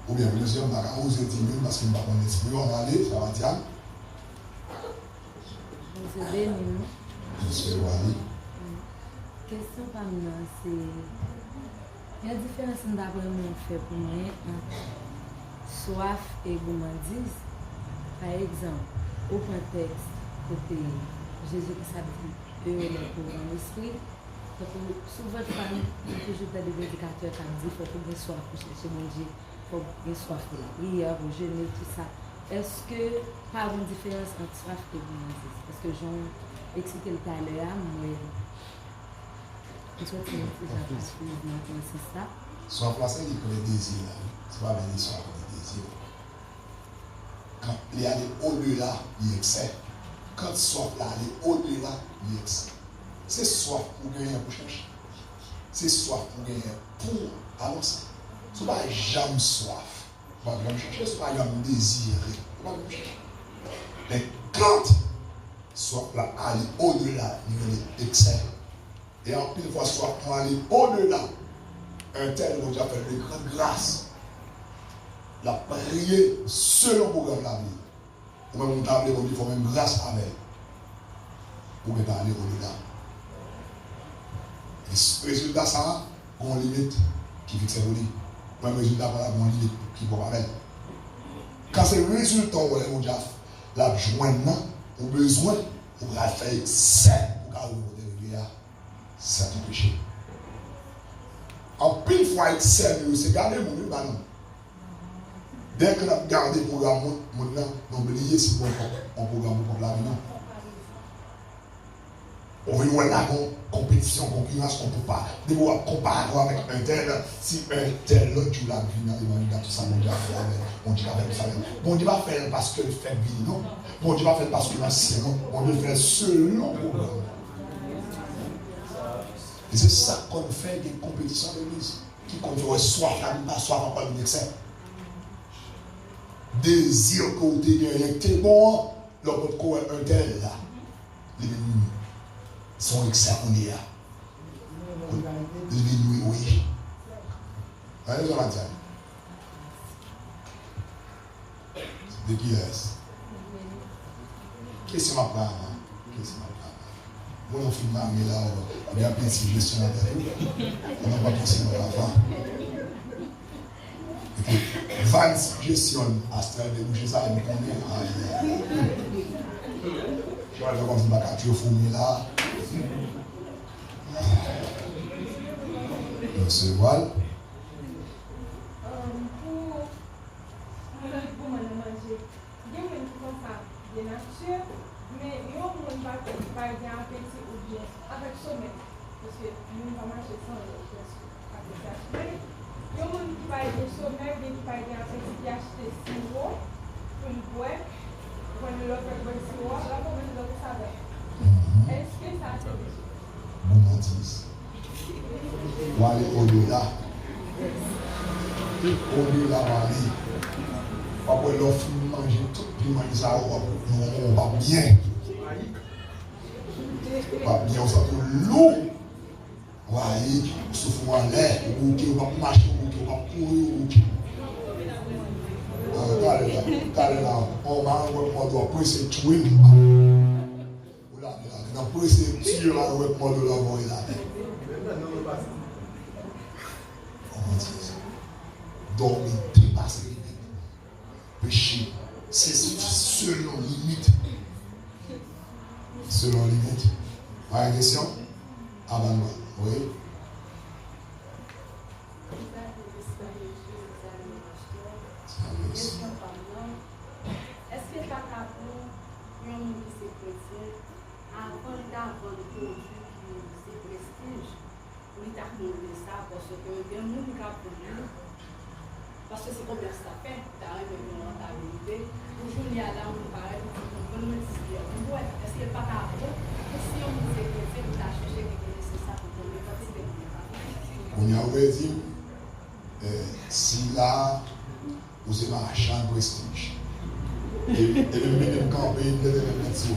Ou bien plusieurs marins, vous êtes timides parce qu'il n'y a pas d'esprit. On va aller, ça va dire. Monsieur Wali. Question parmi nous, c'est. Il y a une différence d'après mon fait pour moi entre soif et gourmandise. Par exemple, au contexte, côté Jésus qui s'habille, eux, les pauvres en esprit, sur votre famille, toujours des prédicateurs qui disent qu'il faut que vous soif pour chercher mon Dieu, il faut que vous soif pour la prière, pour jeûner, tout ça. Est-ce que, pas une différence entre soif et gourmandise? Parce que j'en expliqué tout à l'heure, moi, Soif là, c'est le désir. C'est pas bien soif le désir. Quand il y a au-delà de l'excès, quand soif là, il est au-delà de l'excès. C'est soif pour gagner pour chercher. C'est soif pour gagner pour avancer. Ce n'est pas jamais soif. Ce n'est pas jamais chercher, ce n'est pas jamais désirer. Mais quand soif là, il est au-delà de l'excès. Et en plus de fois, soit pour aller au-delà, un tel dont j'ai fait de grande grâce, la prier selon le programme de la vie. Ou même on t'a appelé, il faut même grâce avec. Pour ne pas aller au-delà. Le résultat, ça a une limite qui fixe le lit. Même le résultat, il y a une limite qui va avec. Quand c'est le résultat, on a la joindre, au besoin, on va faire excès pour garder le c'est un péché. En pile fois, c'est garder mon lieu. Dès que nous avons gardé le programme, nous avons oublié si on programme pour la vie. On veut voir la compétition, concurrence, on ne peut pas. Nous devons comparer avec un tel, si un tel, tu l'as vu dans l'évangile, tout ça, mon Dieu, on dit avec ça. Bon Dieu va faire parce que le fait vie, non. Bon Dieu va faire parce que l'ancien, non. On doit faire selon le programme. Et c'est ça qu'on fait des compétitions de l'église. Qui compte soif, la vie pas soif encore une excès. Désir que vous avez gagné, c'est bon, l'autre côté un tel là. Les ennemis sont excès qu'on est là. Les ennemis, oui. Allez, je vais dire. C'est de qui est-ce? Qu'est-ce que ma part? Qu'est-ce que ma part? Moi, on filme là, il y a un petit gestion à faire. On n'a pas pensé à la fin. Et puis, Vance gestionne Astral de bouger ça et me connaît. Je vais aller comme si ma carte fourmi là. Monsieur Val. Mais il y a un monde qui va bien appétit ou bien avec sommet. Parce que nous ne pouvons pas marcher sans le appétit. Il y a un monde qui va bien sommet, ou bien qui va bien appétit, qui achète sirop pour le boire. Pour le boire sirop, là pour le boire saveur. Est-ce que ça c'est bien? Gourmandise. On va aller au-delà. Au-delà, on va aller. Après l'offre, manger tout, puis manger ça, on va bien. On va bien, on va tout lourd. On va aller, souffle en l'air, on va marcher, on va courir. Regardez là, on va presser tuer. On va presser tuer là, on va prendre là, on va là. On va dire ça. Dormir, dépasser. péché. C'est selon limite. Selon limite. Pas une question? Avant moi. Oui. Est-ce que ta capon, un monde qui est chrétien, avant d'avoir le produit qui est prestige, il t'a demandé ça parce que il y a un monde qui a produit, parce que c'est comme ça fait, tu as une rentabilité, toujours il y a là où pareil, on peut me dire, est-ce qu'il n'y a pas capon, si on est chrétien, tu as cherché quelque chose, c'est ça pour tomber, parce que c'est On y a dit, si là, vous êtes marchand de prestige, et même quand on paye une telle élection,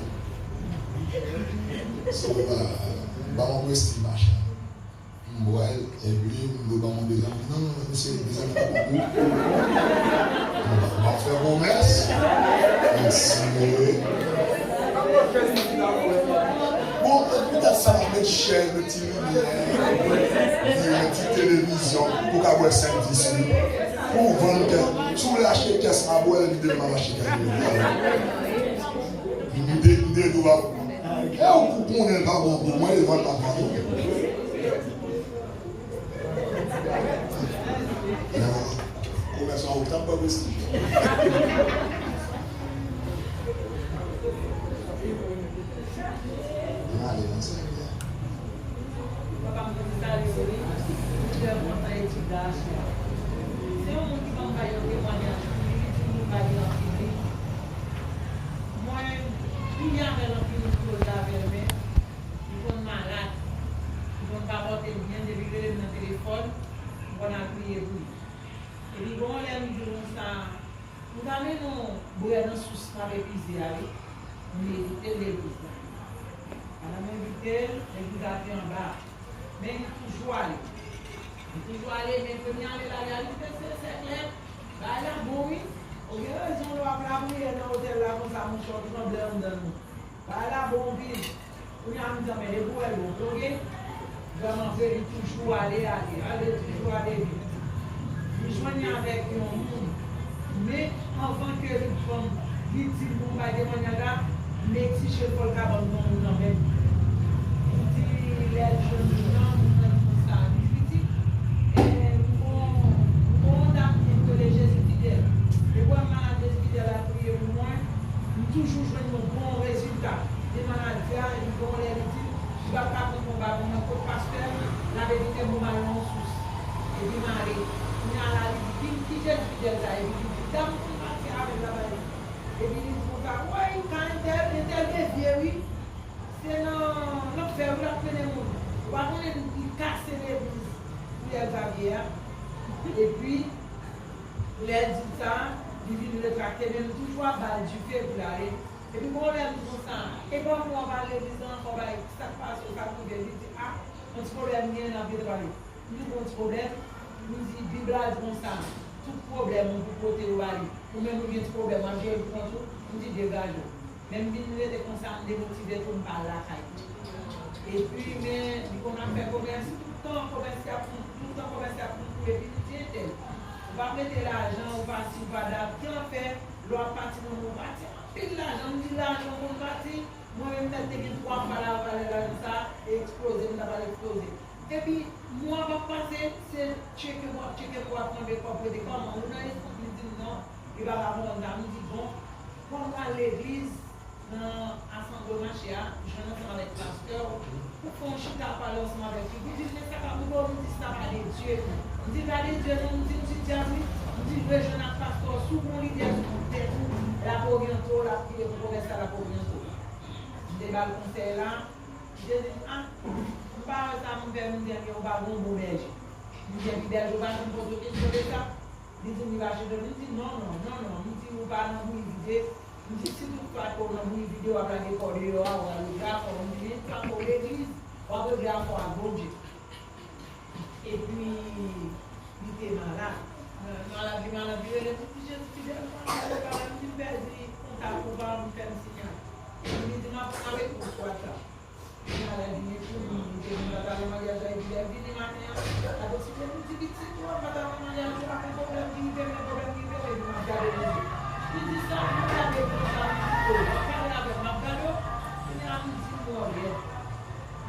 c'est mon prestige marchand. Moi, et puis, nous avons des amis. Non, c'est des amis comme vous. On va faire promesse. Merci. Bon, peut-être ça va mettre cher, le petit lumière, une petite télévision, pour qu'avoir 5-10 minutes. Pour vendre, si vous voulez acheter caisse à boire, vous devez acheter caisse à boire. Vous devez nous voir. Et on n'est pas bon pour moi, ils vendent pas pour nous. Commerçant autant pas prestige. Allez, dans ça. Mais il toujours aller. Il toujours aller, mais il peut y aller la réalité, c'est clair. Là, il y a bon, oui. Ok, ils ont droit à la bouille dans l'hôtel là, comme ça, mon short, ils ont blanc dans nous. Là, il y a bon, oui. On y a mis dans les bouées, ok? Vraiment, il toujours aller, toujours aller. Il joignent avec un monde. Mais avant que les femmes victimes pour pas témoigner là, mais si je ne peux pas abandonner dans même. Les jeunes gens, ça difficile. Et on a que les gestes fidèles. Et pour un malade fidèle à prier pour moi, nous toujours jouons un bon résultat. Des malades gars, ils vont les dire, je ne vais pas prendre mon bâton, mon côté pasteur, la vérité, mon mal en sous. Et puis, Marie, il y a la qui geste fidèle là, et puis, dans mon parti avec la vérité. Et puis, ils vont dire, oui, quand il devient, oui. C'est non faire la peine de monde. On va casser les avions. Et puis, les dit ça, ils viennent le tracter, même toujours à balle du fait pour aller. Et puis, on leur dit ça. Et bon, on va aller dire ça, on va ça passe au cas où ils disent, ah, on se problème, il y a un peu de parler. Nous avons un problème, nous disons, Bible a dit ça. Tout problème, on peut porter au aller. Ou même, nous avons un problème, on dit, nous dit, dégage. Même si nous sommes concernés, démotivés pour nous parler à la caille. Et puis, mais, on a fait commerce, tout le temps commercial pour nous, et puis nous disons, on va mettre l'argent, on va s'y va là, qui en fait, l'on partit dans mon parti. Puis l'argent, on dit l'argent, on partit, moi-même, je suis 3 fois là, ça, et exploser, on va l'exploser. Et puis, moi, je vais passer, c'est checker pour apprendre des copies de comment. On a dit non, il va avoir un ami, dit bon, quand on va à l'église, dans l'assemblée marché, je rentre avec le pasteur, pour qu'on chita parler ensemble avec lui. Il dit, mais ça va vous dire ça va aller Dieu. Il dit, allez Dieu, nous dit, diable, nous dit, le jeune pasteur, souvent l'idée sur mon tête, la pour bientôt, la prière pour rester à la pour bientôt. Je débat le conseil là, je dis, ah, on parle ça, mon père, mon dernier, on va bon berger. Je dis, berger, on va nous poser une question de ça. Il dit, il va acheter, il dit, non, il dit, on va nous vider. Si tu fais une vidéo avec les corridors, ou le graphe, on dit, quand on l'église, on va regarder pour un bon Dieu. Et puis, il était malade. Malade, il est petit, je suis perdu, on t'a pouvoir me faire un signal. Il dit, non, avec pour toi, ça. Il m'a dit, il m'a dit, mariage avec lui, il dit, matin, la possibilité de petit, toi, madame, mariage, tu as un problème, il m'a gardé. Il dit ça, on a des bons amis. On parle avec ma cadeau. Il y a un petit mot. Il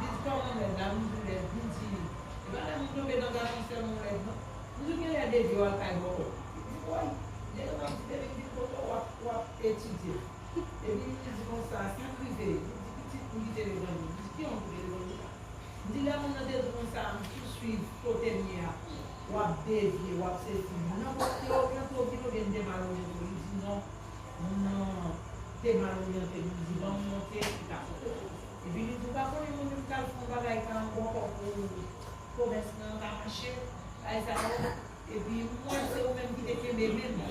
dit comment on est là, nous dit, il dit, voilà, nous tombons dans la concert, nous là. Nous disons qu'il y a des vieux à Caïro. Oui, il y a des petits photos ou à étudier. Et puis il dit comme ça, c'est privé. Il dit petit pour les gens. Il dit qui ont les gens. Il dit là, on a des comme ça, tout suivre, côté mien. Ou à dévier, ou à ceci. Non, parce que quand on vient de malorienter, il dit non, non, t'es malorienté. Il dit bon, monter, c'est ta faute. Et puis il dit, par contre, il dit, quand on va là, quand on va pour commercer, on va marcher, et puis moi, c'est vous-même qui t'es mes mêmes.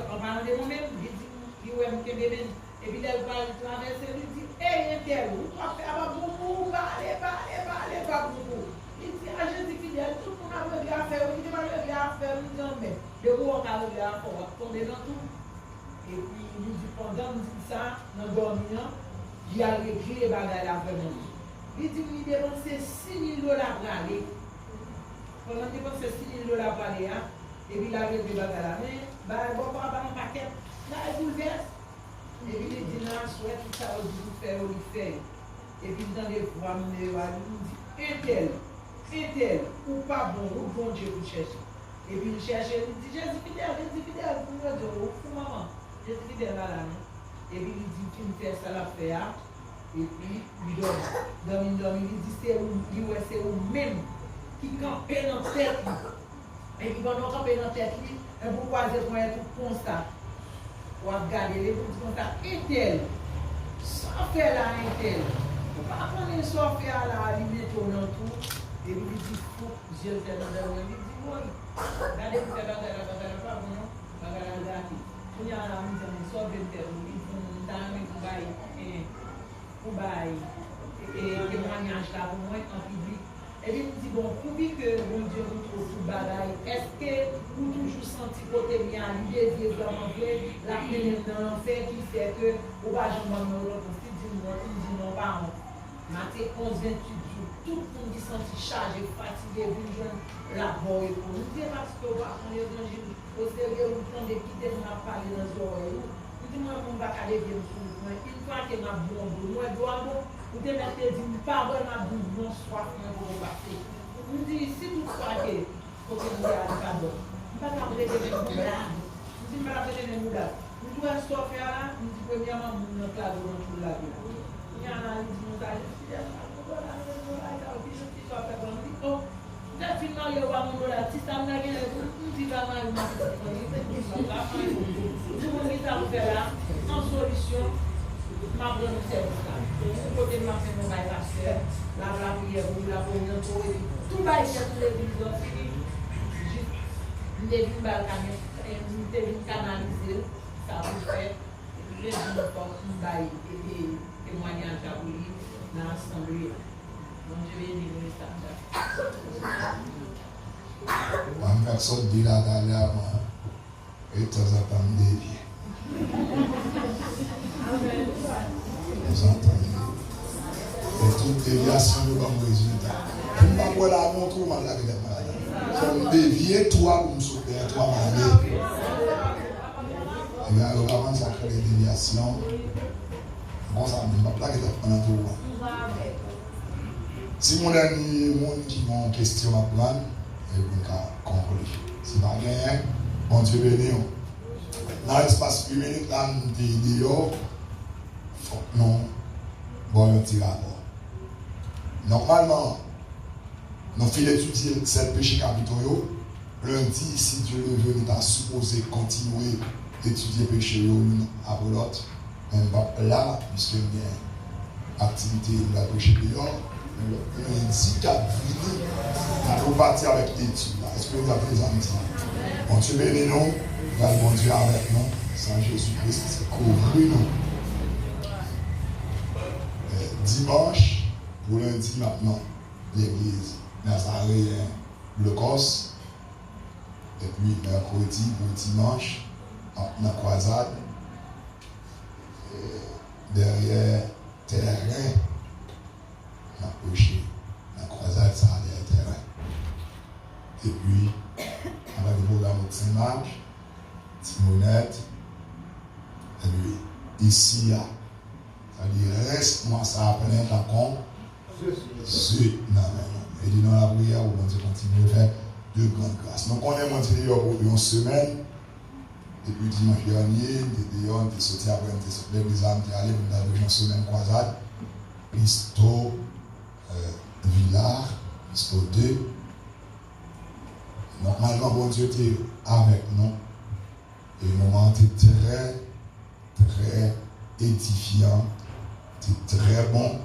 On parle de moi-même, il dit, il ouais, qui mes mêmes. Et puis là, il va traverser, il dit, hé, Intel, on va faire beaucoup, allez, pas beaucoup. Il dit, ah, je dis fidèle, tout le monde a levé à faire, il dit, pas levé à faire, nous disons, mais de où on a levé à faire, on va tomber dans tout. Et puis, il nous dit, pendant, nous dit ça, dans le dormant, il a écrit les bagages à faire. Il dit, il dépensé $6,000 pour aller. Pendant qu'il dépensé $6,000 pour aller, et puis il a levé les bagages là. Mais, bon, pas un paquet, là, il bouleverse. Et puis, il dit, non, souhaite tout ça, il dit, faire, il fait. Et puis, dans les voies, il nous dit, Intel, ou pas bon, ou bon Dieu pour chercher. Et puis il cherche, il dit, Jésus fidèle, pour moi, pour maman. Jésus fidèle là. Et puis il dit, tu me fais ça la faire. Et puis il dort. Il dit, c'est où même qui campe dans la tête. Et puis pendant qu'on campe dans la tête, et vous croisez pour être comme ça. Ou à regarder les bouts comme ça. Intel, sans faire là, Intel. Vous ne pouvez pas prendre une software là, il met dans tout. Et puis il dit, faut que je le fasse dans le il dit, oui, regardez, vous faites pas bon, regardez, il y a la mise en sorte de faire, il faut nous donner pour bailler, et témoignage là, pour moi, en public. Et puis il dit, bon, pour que mon Dieu vous trouve tout bagaille, est-ce que vous toujours senti côté bien, l'idée de vraiment vrai, la pénètre dans l'enfer qui fait que, au bas, je m'en ai dit non, pas non. Maté 11-28 jours, tout le monde qui senti chargé, fatigué, vous jeune, la voix et tout. Nous disons parce que vous avez l'évangile au sérieux, vous prenez quitter, vous n'avez pas dans les oreilles. Nous disons, moi, je ne vais pas aller bien pour vous. Une fois que ma boue, moi, je dois bon, vous devez mettre des pardon, ma boue, non, soit, pour vous passer. Nous disons, si vous croyez, il faut que vous ayez pardon. Nous ne pouvons pas appeler des moulades. Nous disons, pas appeler des moulades. Nous devons sortir là, nous disons, premièrement, nous nous clavons dans tout la vie. Il y a un analyse, nous allons dire, oh, finalement, il y a un monde là, si ça m'a gagné, nous disons, en solution, ma bonne service là. Côté de ma femme, on va y passer, la prière, la prière, tout va y être télévision fini. Nous devons canaliser, ça vous fait, les gens nous baillent et témoignages à vous dans l'assemblée. Donc je vais livrer ça. Une personne dit là derrière moi, et de temps en temps, me dévie. Vous entendez? Et toute déviation nous donne résultat. Je ne vais pas la montrer, je vais la malade. Je me dévier, toi, pour me sauver, toi, malade. Et bien, vraiment, ça crée des déviations. Bon, ça ne va pas plaquer pendant tout le monde. Si mon ami, monde qui ont question à prendre, et vous pouvez conclure. Si pas gagné, bon Dieu béni. Dans l'espace humain, là, nous disons, il faut que nous voyons un petit rapport. Normalement, nous faisons étudier 7 péchés capitaux. Lundi, si Dieu le veut, nous avons supposé continuer d'étudier péché l'un après l'autre. Même là, puisque il y a une activité de la péché dehors, lundi, 4 fini, nous allons partir avec l'étude. Est-ce que vous avez des amis? Bon Dieu bénis nous, bon Dieu avec nous, sans Jésus-Christ, couvrir-nous. Dimanche, pour lundi maintenant, l'église Nazaréen Locos, et puis mercredi pour dimanche, dans la croisade, derrière terrain, on a prêché. La croisade, ça a derrière terrain. Et puis, avec le programme de Saint-Marc, Timonette, ici, ça dit, reste-moi ça après un compte. C'est non, et dit dans la prière, où on continue à faire de grandes grâces. Donc, on est monté pour une semaine. Depuis dimanche dernier, on est sorti après, on est sorti de l'église, on est allé dans une semaine croisade. Pisto, Villard, Pisto 2. Normalement, bon Dieu était avec nous. Et le moment était très, très édifiant. C'était très bon.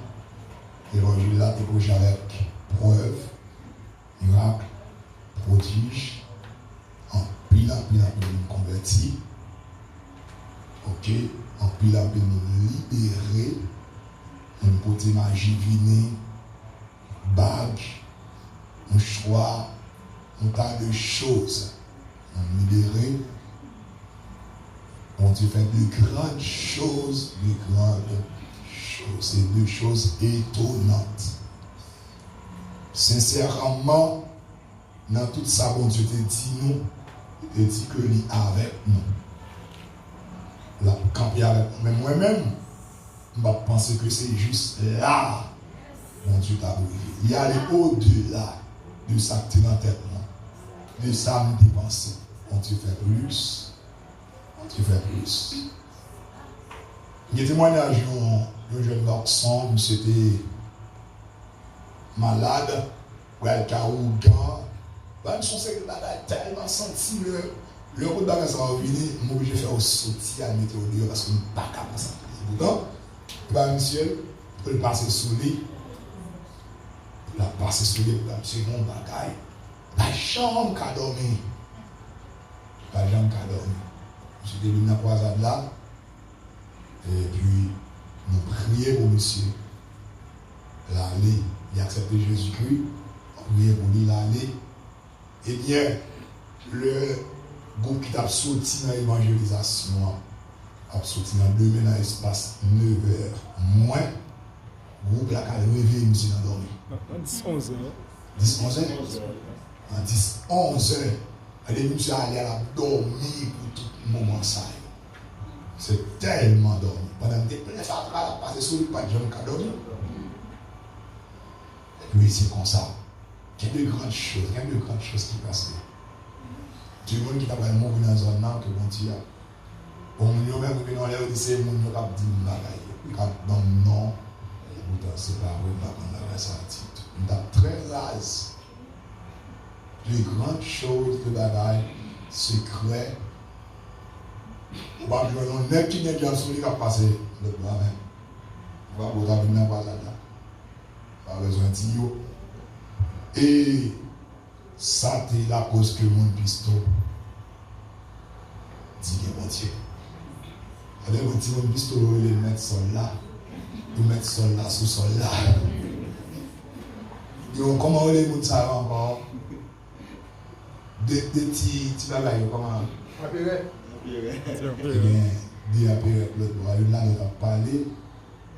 L'évangile là, débouché avec preuve, miracle, prodige, en pile, converti. Ok, en pile, libéré, une beauté magie vinée, bague, un choix, un tas de choses. On libéré. On Dieu fait de grandes choses, c'est deux choses étonnantes. Sincèrement, dans tout ça, bon Dieu te dit nous, il te dit que lui avec nous. Là, quand il y avec nous, mais moi-même, je pense que c'est juste là, mon Dieu t'a brûlé. Il y a aller au-delà de ça que tu es dans la tête, de ça me dépenser. On Dieu fait plus, on Dieu fait plus. Il y a témoignage d'un jeune garçon, qui était malade, ou elle a eu gant. Je pense que tellement senti le route d'arrêt ça va venir, je suis obligé de faire sauter à la météo parce que je ne suis pas capable de s'en faire. Pourtant, monsieur, pour le passer sous lui, pour la passer sous lui, pour monsieur, mon bagaille, la chambre qu'a dormi. La jambe qu'a dormi. J'étais venu dans la croisade là, et puis, nous prions pour monsieur. L'aller, il a accepté Jésus-Christ, on priait pour lui l'aller. Eh bien, le groupe qui t'a sorti dans l'évangélisation, a sorti dans 2 dans l'espace 9 heures moins, le groupe là qui a réveillé monsieur dans dormi. 10-11 heures. 10-11 heures? En 10-11 heures. Allez, monsieur allé à la dormir pour tout le moment ça. C'est tellement dormi. Pendant que les femmes ont passé sur le pas de gens qui ont dormi. Et puis c'est comme ça. Il y a de grandes choses qui passent. Tout le monde qui a mourir dans la zone là, que bon Dieu a. Bon, nous même qui dans l'air, c'est le monde qui a dit nous la dans le nom, c'est pas vrai, pas comme la race attitude. Nous avons très rases. Les grandes choses de bagaille, secrets. On va dire, on n'est qui n'est pas celui qui a passé le droit même. On va vous avoir une base là. Pas besoin de dire. Et ça, c'est la cause que mon piston dit que mon Dieu. Alors, on dit mon piston, il est mettre sol là. Il met sol là, sous sol là. Et comment on les monte ça encore? Des petits bagailles, comment? Eh bien, dit après l'autre bois, là, il va parler,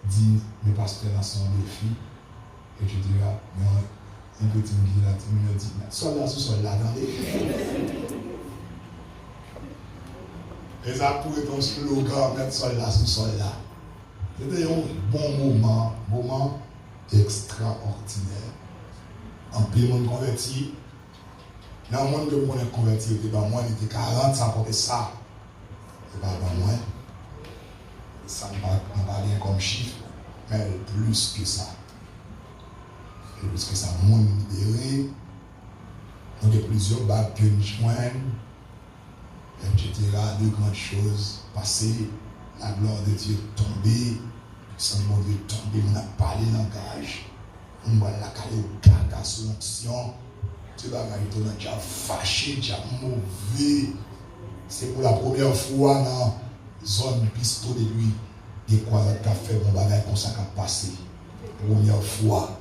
dit, mes pasteurs là sont des filles, et je dirais, mais un petit qui là, tu me dis, sol là, sous sol là, attendez. Et ça pourrait être un slogan, mettre sol là, sous sol là. C'était un bon moment extraordinaire. En plus, monde converti, dans le monde que on est converti, il était dans moi, il était 40, ça portait ça. C'est pas dans moi. Ça ne va rien comme chiffre, mais plus que ça. Et plus que ça, monde libéré. Donc il y a plusieurs bagues que nous joignent, etc. De grandes choses passées. La gloire de Dieu tombée. Sans mon Dieu tombé, on a parlé langage. On va la caler au caca sous l'onction. Tu vas m'arrêter, on a déjà fâché, déjà mauvais. C'est pour la première fois dans la zone pisto de lui. Des croisades qui a fait mon bagage comme ça qui a passé. Première fois.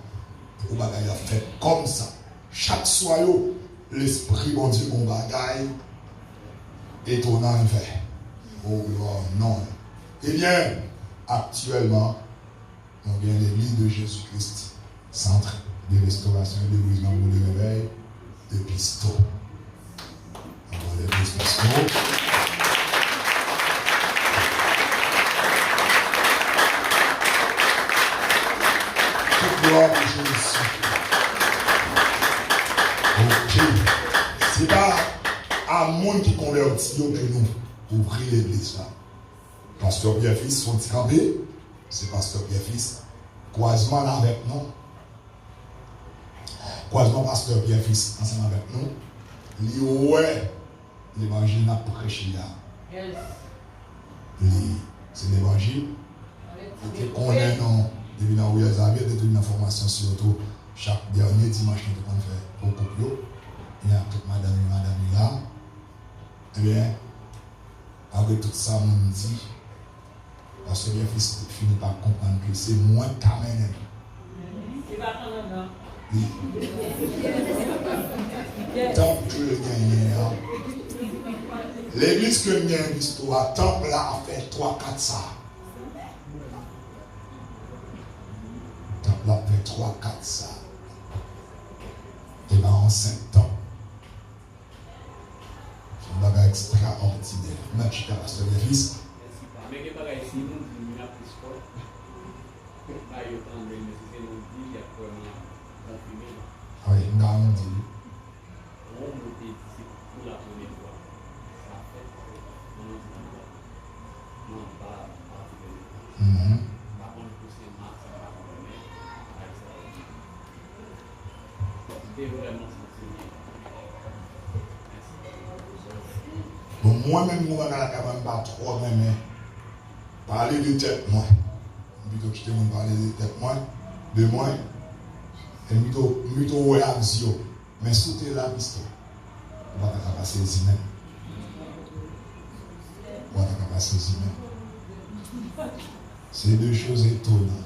Mon bagage a fait comme ça. Chaque soir, l'esprit, mon Dieu, mon bagage étonnant fait. Oh non. Eh bien, actuellement, on vient l'église de Jésus-Christ, centre de restauration et de guérison pour le réveil de Pisto. On va l'église Pisto. sorti que nous ouvrir l'église là. Pasteur Pierre-Fils, son petit campé, c'est Pasteur Pierre-Fils. Croisement là avec nous. Croisement Pasteur Pierre-Fils ensemble avec nous. Ouais, l'évangile n'a pas prêché là. C'est l'évangile. Et qu'on est non, depuis dans où ils avaient toute une information surtout chaque dernier dimanche nous devons faire au copio. Il y a toute madame là. Eh bien, avec tout ça, on me dit, parce que bien fils finit par comprendre que c'est moins quand même. C'est pas quand même, non? Oui. Tant que le gagne, l'église que nous avons l'histoire, temple là a fait 3-4 ça. Temple là a fait 3-4 ça. Et bien en 5 ans. C'est un bagage extraordinaire. Même si tu as pasteur des fils. Mais que bagage si nous nous a plus fort. Pas eu autant de nécessité nous dit il y a vraiment confirmé. Oui, nous avons dit. On nous dit ici pour la première fois. Ça fait on nous dit non pas par contre pour ces marques ça va remettre c'est vraiment sensible. Bon, moi-même, nous, on a quand même pas trop, mais parler de tête, moi. Plutôt que je te parler de tête, moi, de moi, et plutôt, ouais, action. Mais sauter la piste, on va pas passer les humains. On va pas passer les humains. C'est deux choses étonnantes.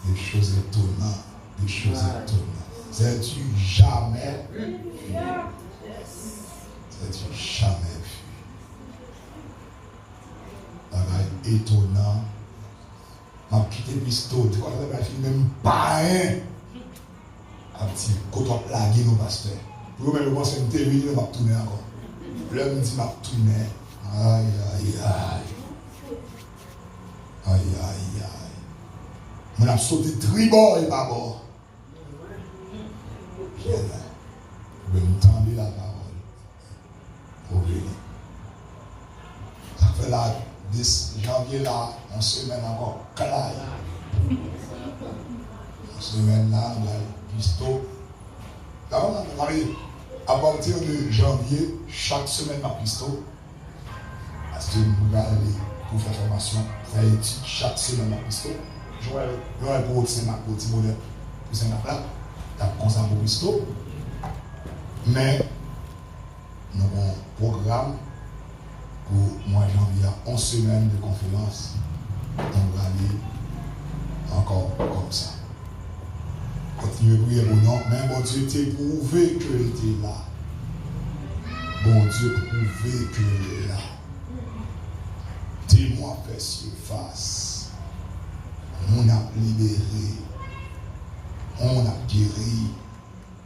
Des choses étonnantes. Des choses étonnantes. C'est-tu jamais vu? C'est-tu jamais vu? Bagay étonnant. M'a quitté pisto, tu vois, la fille même pas un. Un petit coton plagué nos pasteurs. Pour même le voir, c'est une télé, il va tourner encore. L'homme dit, m'a tourné. Aïe, aïe, aïe. Aïe, aïe, aïe. On a sauté tribord et pas bord. Bien là. Vous pouvez nous tendre la parole. Pour venir. Ça fait là, 10 janvier là, on semaine encore clair. On semaine là, on a pisto. D'abord, à partir de janvier, chaque semaine on a pisto. Parce que nous allons aller pour faire formation, faire études, chaque semaine on a pisto. Je vais pour Saint-Marc, pour Timonier, pour Saint-Marc là. Comme ça pour Christo. Mais nous avons un programme pour mois de janvier, 11 semaines de conférence. On va aller encore comme ça. Continuez à prier pour nous. Mais bon Dieu t'a prouvé que il était là. Bon Dieu prouvé que il est là. Témoin fait surface. On a libéré. On a guéri,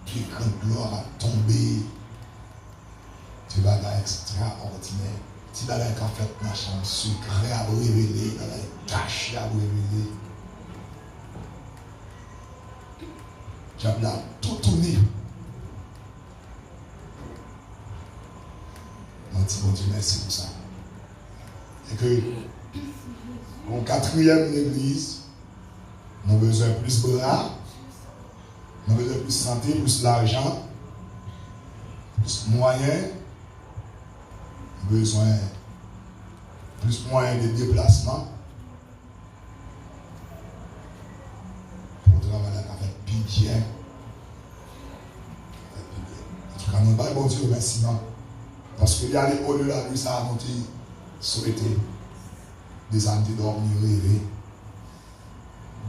puis quand gloire a tombé, tu vas là extraordinaire. Tu vas là qu'en fait la chambre secret à révéler, tu vas là caché à révéler. Tu vas là tout tourné. Mon petit bon Dieu, merci pour ça. Et que, en 4e église, nous avons besoin de plus de bras. Nous avons besoin de plus de santé, plus d'argent, plus de moyens, besoin plus de moyens de déplacement pour travailler avec plus bien. En tout cas, nous avons bon Dieu remerciement parce qu'il y a au-delà de ça, nous avons souhaité des années dormir, rêver.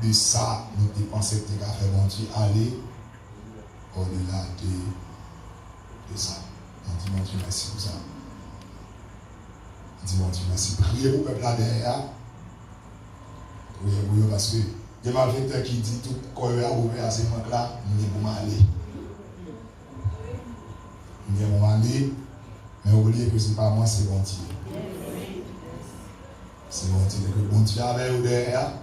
De ça, nous dépensons que tu as fait bon Dieu aller au-delà de ça. On dit mon Dieu merci pour ça. On dit mon Dieu merci. Priez pour le peuple là derrière. Priez pour eux parce que il y a un malfaiteur qui dit tout quand il a ouvert à ces manques là, il est pour m'aller. Il est pour m'aller, mais oubliez que ce n'est pas moi, c'est bon Dieu. C'est bon Dieu. Que bon Dieu avec vous derrière.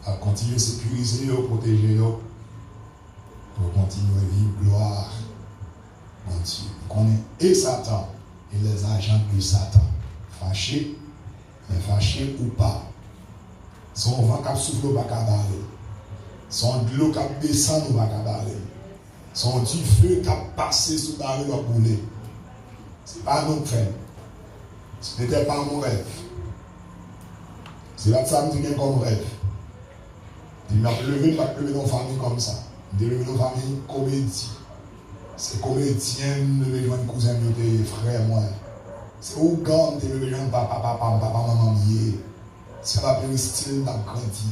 À continuer à sécuriser, à protéger, pour continuer à vivre gloire Bon Dieu, qu'on est et Satan et les agents de Satan. Fâché, mais fâché ou pas. Son vent qui souffle ou pas cabaret. Son de l'eau qui descend ou pas cabaret. Son du feu qui a passé sous la rue ou brûler. Ce n'est pas nous faire. Ce n'était pas mon rêve. C'est là que ça me dit comme rêve. Il m'a levé, pas levé dans une famille comme ça. Il m'a levé dans une famille comédie. C'est comédien, levé dans une cousin, des frères, moi. C'est où gamme, de levé dans papa, maman, c'est pas plus style dans grandi.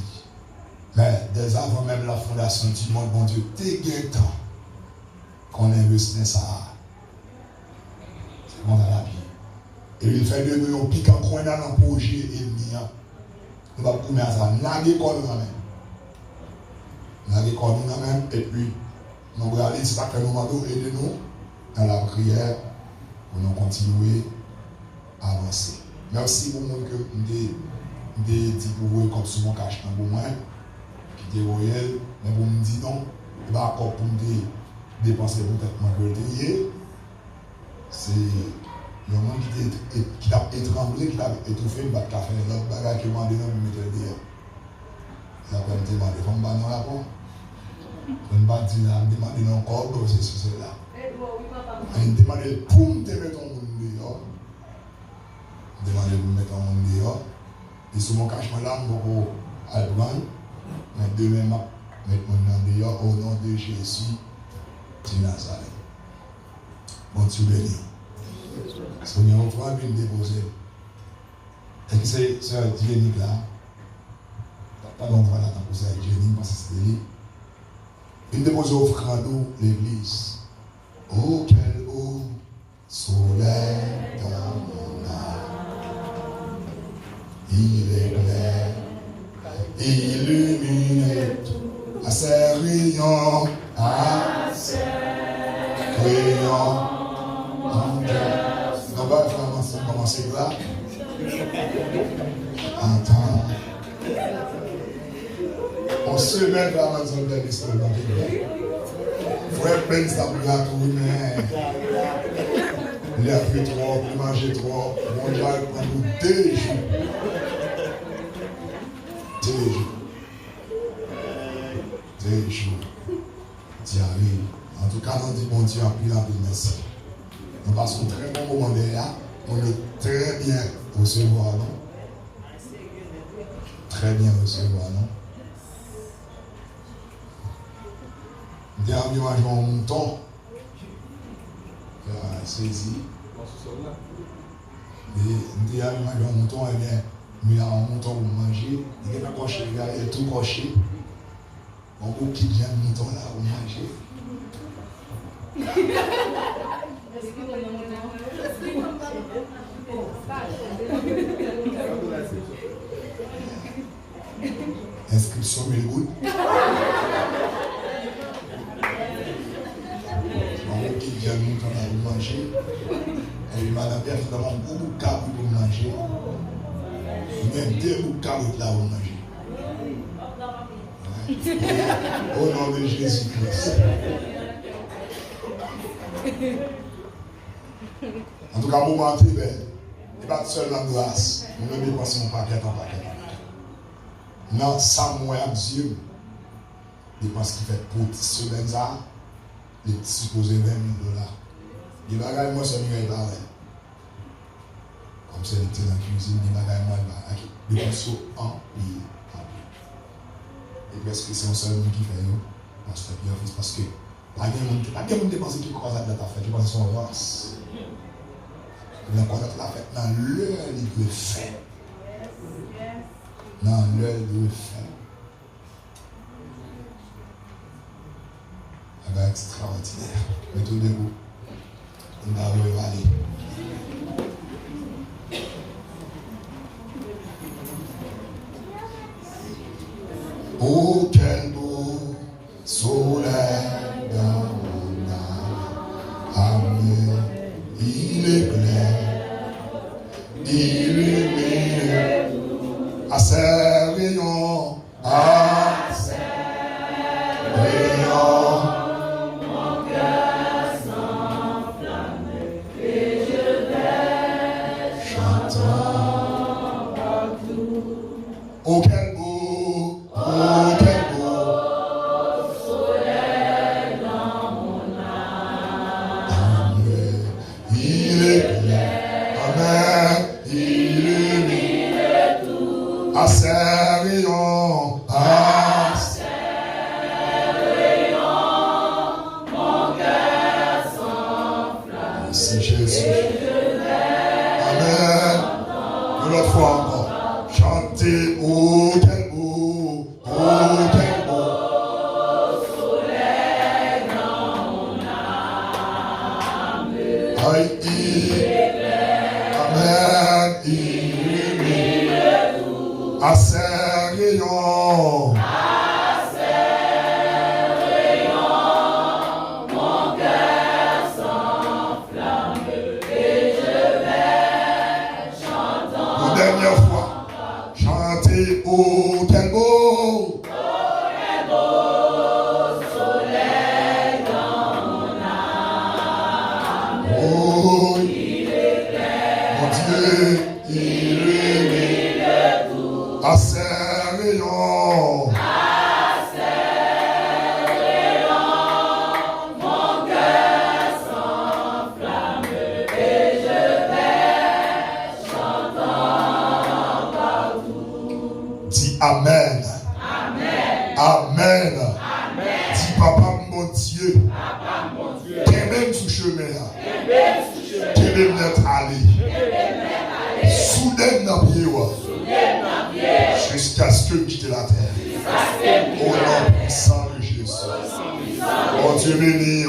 Mais dès avant même la fondation du monde, mon Dieu, t'es gain temps qu'on investit dans ça. C'est bon dans la vie. Et il fait de nous un pic en coin dans un projet ennemi. On va couper à ça. Naguer quoi nous même. Naguer quoi nous même. Et puis, nous regardons si ça fait nous mandons aider nous dans la prière pour nous continuer à avancer. Merci pour moi que vous avez dit pour vous comme souvent cache dans le moment qui est réel, mais vous me dites non, il va encore pour me dépenser peut-être ma gueule. C'est le monde qui a étranglé, qui a étouffé, il va faire l'autre bagage qui m'a demandé de me mettre derrière. Il a me demandé, il faut me battre dans la porte. Il ne va pas dire, il me demande encore, c'est cela. Il me demande pour me mettre ton monde dehors. Il me demande pour me mettre ton monde dehors. Et sur mon cachement là, je vais aller prendre. Mais demain, je vais mettre mon nom dehors au nom de Jésus de Nazareth. Bon Dieu béni. Seigneur, on va venir déposer. Et que c'est sœur Jenny là. Pas longtemps là, pour sœur Jenny, parce que c'est lui. Il dépose offrande l'église. Oh, quel beau soleil dans mon âme. Il éclaire, illumine tout. À ses rayons, à ses rayons. On va commencer là. Entends. On se met dans la zone de l'histoire. Frère Ben, ça me gâte, oui, mais. Il a pris trop, il a mangé trop. On va prendre 2 jours. 2 jours. 2 jours. Dieu arrive. En tout cas, on dit bon Dieu, en plus, merci. Nous passons un très bon moment derrière. On est très bien recevoir, non? Très bien recevoir, non? Dernier jour, on mouton. Saisi. Et dernier jour, on mouton, eh bien, mais un mouton pour manger. Il n'est pas coché, il est tout coché. On coupe qui vient le mouton là pour manger. Inscription 1000 gouttes. On qui vient nous pour manger. Et madame Pierre, nous avons beaucoup de câbles pour manger. Nous avons 2 bouts de câbles là pour manger. Au nom de Jésus-Christ. En tout cas, pour mentir, il n'est pas seul dans la grâce. Nous ne dépensons pas paquet en paquet. Non, ça, moi, Dieu, je pense qu'il fait pour ce semaine là, les petits supposés $20,000. Il va gagner moi, c'est mieux là. Comme ça, il était dans la cuisine, il va gagner moi, il va gagner en pile. Et parce que c'est un seul qui fait, parce que pas de monde dépenser qui croise à la fête, je pense que c'est son race. Il connaît la fête dans l'heure il veut faire. Dans l'heure il veut faire. C'est extraordinaire. Mais tout debout. On va revaler. Oh, quel beau soleil dans mon âme. Amen. Il éclaire, illumine à ses rayons, à ses rayons. Mon cœur s'envole. Une autre fois encore. Chantez, oh quel beau, oh quel beau. Soleil dans mon âme. Aïe, amen, illumine à ses rayons. Mon cœur s'enflamme et je vais chantant. Une dernière fois. Chantez, oh quel beau. Soleil dans mon âme. Oh, mon Dieu, illumine à ses rayons. Mon cœur s'enflamme et je vais chantant partout. Dis Amen. Amen. Dis Papa mon Dieu. Qu'est même sous chemin. Qu'est même d'être allé. Soudain dans pied. Jusqu'à ce que quitte la terre. Au nom puissant de Jésus. Mon Dieu béni.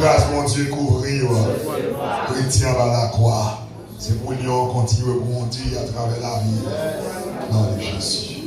Grâce mon Dieu couvrir. Chrétien par la croix. C'est pour nous continuer à grandir à travers la vie. Dans Jésus.